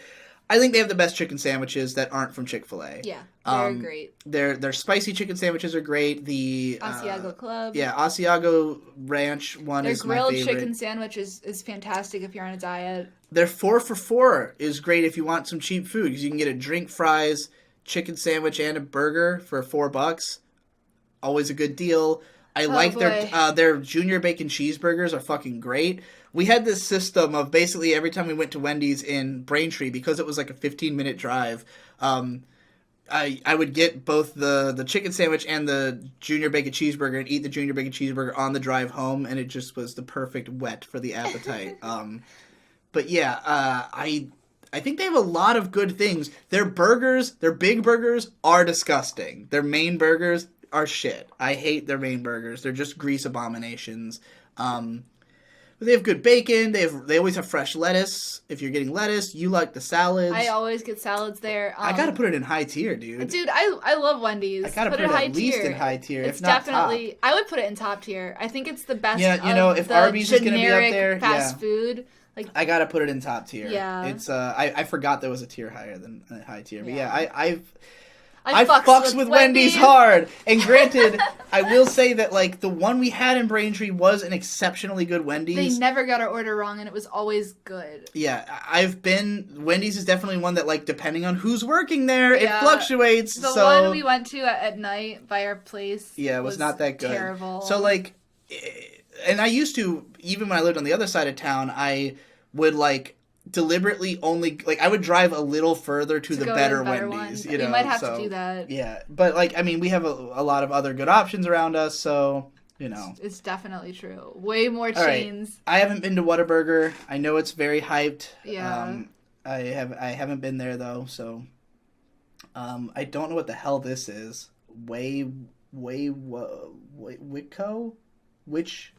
I think they have the best chicken sandwiches that aren't from Chick-fil-A. Yeah, they're great. Their spicy chicken sandwiches are great. The Asiago Club. Yeah, Asiago Ranch one is my favorite. Their grilled chicken sandwich is fantastic if you're on a diet. Their 4 for $4 is great if you want some cheap food, because you can get a drink, fries, chicken sandwich, and a burger for $4. Always a good deal. I like their junior bacon cheeseburgers are fucking great. We had this system of basically every time we went to Wendy's in Braintree, because it was like a 15-minute drive, I would get both the chicken sandwich and the junior bacon cheeseburger and eat the junior bacon cheeseburger on the drive home, and it just was the perfect whet for the appetite. But yeah, I think they have a lot of good things. Their burgers, their big burgers, are disgusting. Their main burgers are shit. I hate their main burgers. They're just grease abominations. But they have good bacon. They always have fresh lettuce. If you're getting lettuce, you like the salads. I always get salads there. I gotta put it in high tier, dude. Dude, I love Wendy's. I gotta put it at least in high tier, if not definitely, top. I would put it in top tier. I think it's the best. Yeah, if Arby's is gonna be up there, fast food. Like, I gotta put it in top tier. Yeah, it's I forgot there was a tier higher than a high tier, but yeah, I fucks with Wendy's hard. And granted, I will say that like the one we had in Braintree was an exceptionally good Wendy's. They never got our order wrong, and it was always good. Yeah, Wendy's is definitely one that, like, depending on who's working there, it fluctuates. The one we went to at night by our place was not that good. Terrible. So like, and I used to, even when I lived on the other side of town, I would like deliberately only, like, I would drive a little further to the better Wendy's. You might have to do that. Yeah, but like, I mean, we have a lot of other good options around us, so it's definitely true. Way more chains. Right. I haven't been to Whataburger. I know it's very hyped. Yeah. I haven't been there though, so I don't know what the hell this is. Wicco? Which?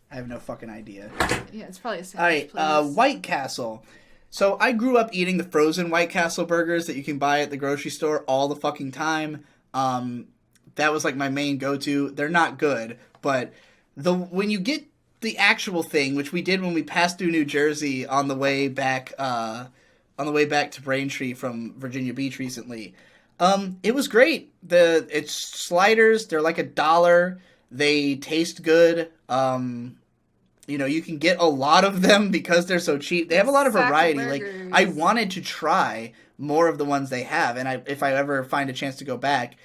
I have no fucking idea. Yeah, it's probably a sandwich place. All right, White Castle. So I grew up eating the frozen White Castle burgers that you can buy at the grocery store all the fucking time. That was like my main go-to. They're not good, but when you get the actual thing, which we did when we passed through New Jersey on the way back to Braintree from Virginia Beach recently, it was great. It's sliders. They're like $1. They taste good. You can get a lot of them because they're so cheap. They have a lot of variety. Like, I wanted to try more of the ones they have, and if I ever find a chance to go back,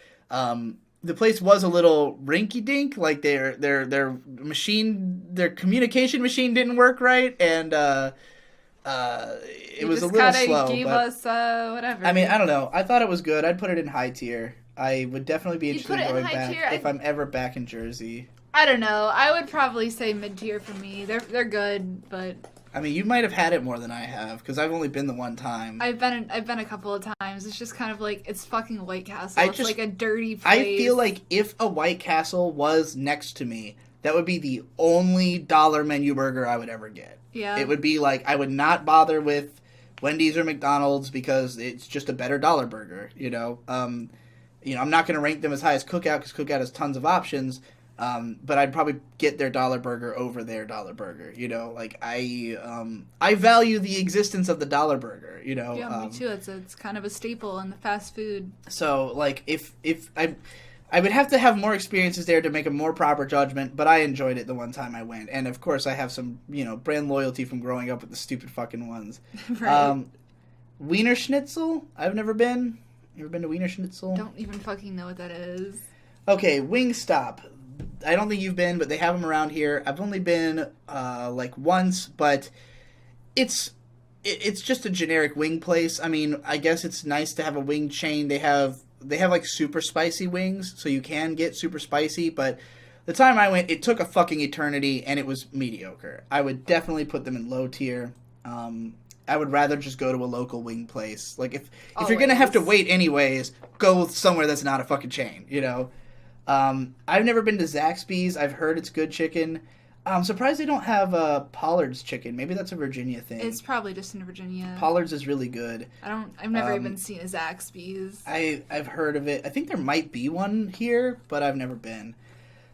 the place was a little rinky dink. Like their machine, their communication machine didn't work right, and it was a little slow. Gave but us whatever. I mean, I don't know. I thought it was good. I'd put it in high tier. I would definitely be interested in going back if I'm ever back in Jersey. I don't know. I would probably say mid tier for me. They're good, but I mean, you might have had it more than I have because I've only been the one time. I've been a couple of times. It's just kind of like it's fucking White Castle. It's like a dirty place. I feel like if a White Castle was next to me, that would be the only dollar menu burger I would ever get. Yeah. It would be like I would not bother with Wendy's or McDonald's because it's just a better dollar burger. You know, I'm not going to rank them as high as Cookout because Cookout has tons of options. But I'd probably get their dollar burger over their dollar burger. You know, like I value the existence of the dollar burger. You know, yeah, me too. It's kind of a staple in the fast food. So like if I would have to have more experiences there to make a more proper judgment, but I enjoyed it the one time I went, and of course I have some brand loyalty from growing up with the stupid fucking ones. Right. Wiener Schnitzel. I've never been. You ever been to Wiener Schnitzel? Don't even fucking know what that is. Okay, Wingstop. I don't think you've been, but they have them around here. I've only been like once, but it's just a generic wing place. I mean, I guess it's nice to have a wing chain. They have like super spicy wings, so you can get super spicy, but the time I went, it took a fucking eternity, and it was mediocre. I would definitely put them in low tier. I would rather just go to a local wing place. Like, if you're going to have to wait anyways, go somewhere that's not a fucking chain, you know? I've never been to Zaxby's. I've heard it's good chicken. I'm surprised they don't have Pollard's chicken. Maybe that's a Virginia thing. It's probably just in Virginia. Pollard's is really good. I've never even seen a Zaxby's. I've heard of it. I think there might be one here, but I've never been.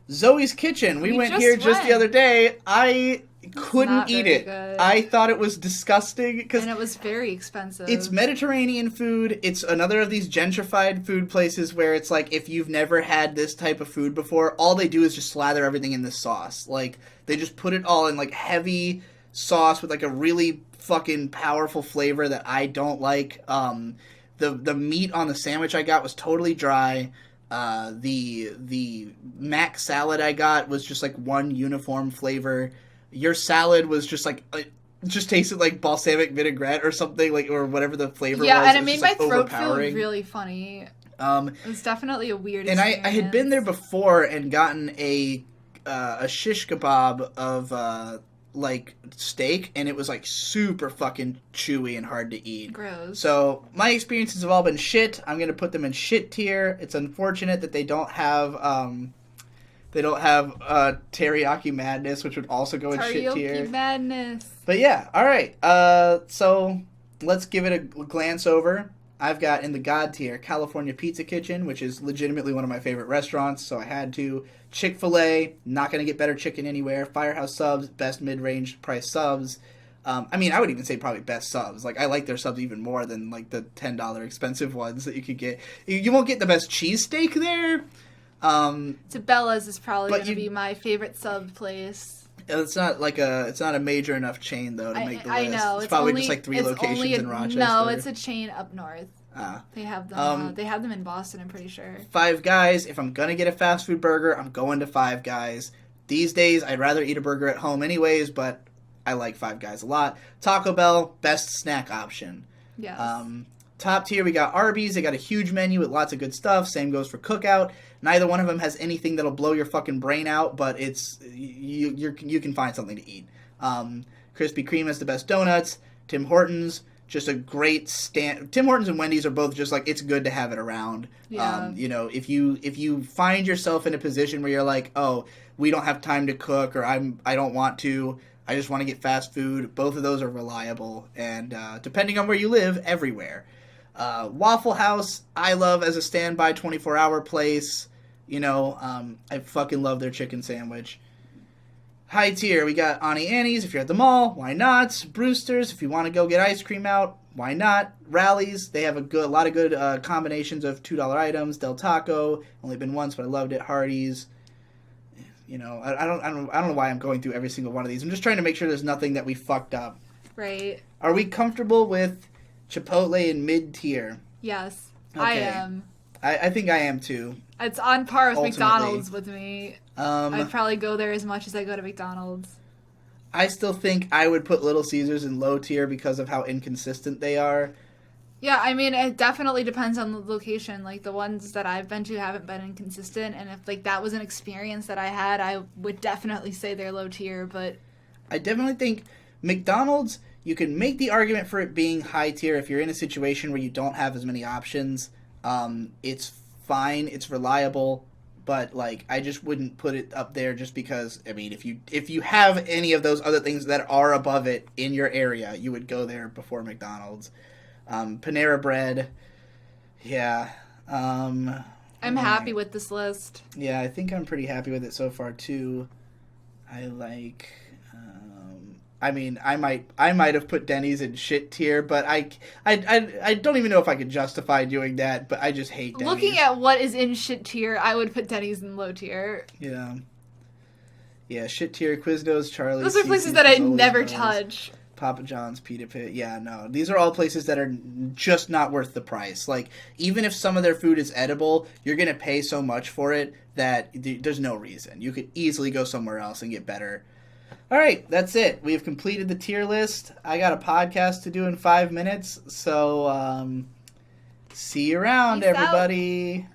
Zoe's Kitchen. We went here just the other day. I couldn't eat it. Good. I thought it was disgusting. And it was very expensive. It's Mediterranean food. It's another of these gentrified food places where it's like, if you've never had this type of food before, all they do is just slather everything in this sauce. Like, they just put it all in like heavy sauce with like a really fucking powerful flavor that I don't like. The meat on the sandwich I got was totally dry. The mac salad I got was just like one uniform flavor. Your salad was just like just tasted like balsamic vinaigrette or something, like, or whatever the flavor was. Yeah, and it made just, my like, throat feel really funny. It was definitely a weird experience. And I had been there before and gotten a shish kebab of like steak, and it was like super fucking chewy and hard to eat. Gross. So my experiences have all been shit. I'm gonna put them in shit tier. It's unfortunate that they don't have teriyaki madness, which would also go in shit tier. Teriyaki madness. But yeah, all right. So let's give it a glance over. I've got in the God tier California Pizza Kitchen, which is legitimately one of my favorite restaurants, so I had to. Chick-fil-A, not going to get better chicken anywhere. Firehouse Subs, best mid-range price subs. I mean, I would even say probably best subs. Like, I like their subs even more than, like, the $10 expensive ones that you could get. You won't get the best cheesesteak there. Tabella's is probably going to be my favorite sub place. It's not a major enough chain, though, to make the list. I know. It's probably just like 3 locations in Rochester. No, it's a chain up north. Ah. They have them. They have them in Boston, I'm pretty sure. Five Guys. If I'm gonna get a fast food burger, I'm going to Five Guys. These days, I'd rather eat a burger at home anyways, but I like Five Guys a lot. Taco Bell, best snack option. Yes. Top tier, we got Arby's. They got a huge menu with lots of good stuff. Same goes for Cookout. Neither one of them has anything that'll blow your fucking brain out, but it's you can find something to eat. Krispy Kreme has the best donuts. Tim Hortons, just a great stand. Tim Hortons and Wendy's are both just like, it's good to have it around. Yeah. If you find yourself in a position where you're like, oh, we don't have time to cook, or I don't want to, I just want to get fast food, both of those are reliable, and depending on where you live, everywhere. Waffle House, I love as a standby 24-hour place. I fucking love their chicken sandwich. High tier, we got Auntie Annie's if you're at the mall, why not? Brewster's if you want to go get ice cream out, why not? Rallies, they have a lot of good combinations of $2 items. Del Taco, only been once, but I loved it. Hardee's. I don't know why I'm going through every single one of these. I'm just trying to make sure there's nothing that we fucked up. Right. Are we comfortable with Chipotle in mid tier? Yes, Okay. I am. I think I am too. It's on par with Ultimately. McDonald's with me. I'd probably go there as much as I go to McDonald's. I still think I would put Little Caesars in low tier because of how inconsistent they are. Yeah, I mean, it definitely depends on the location. Like, the ones that I've been to haven't been inconsistent, and if, like, that was an experience that I had, I would definitely say they're low tier, but... I definitely think McDonald's, you can make the argument for it being high tier if you're in a situation where you don't have as many options. It's fine, it's reliable, but, like, I just wouldn't put it up there just because, I mean, if you have any of those other things that are above it in your area, you would go there before McDonald's. Panera Bread, yeah. I'm happy with this list. Yeah, I think I'm pretty happy with it so far too. I like. I mean, I might have put Denny's in shit tier, but I don't even know if I could justify doing that. But I just hate Denny's. Looking at what is in shit tier, I would put Denny's in low tier. Yeah. Yeah, shit tier, Quiznos, Charlie's. Those are places that I never touch. Papa John's, Pita Pit. Yeah, no. These are all places that are just not worth the price. Like, even if some of their food is edible, you're going to pay so much for it that there's no reason. You could easily go somewhere else and get better. All right, that's it. We have completed the tier list. I got a podcast to do in 5 minutes, so see you around, Peace out. everybody.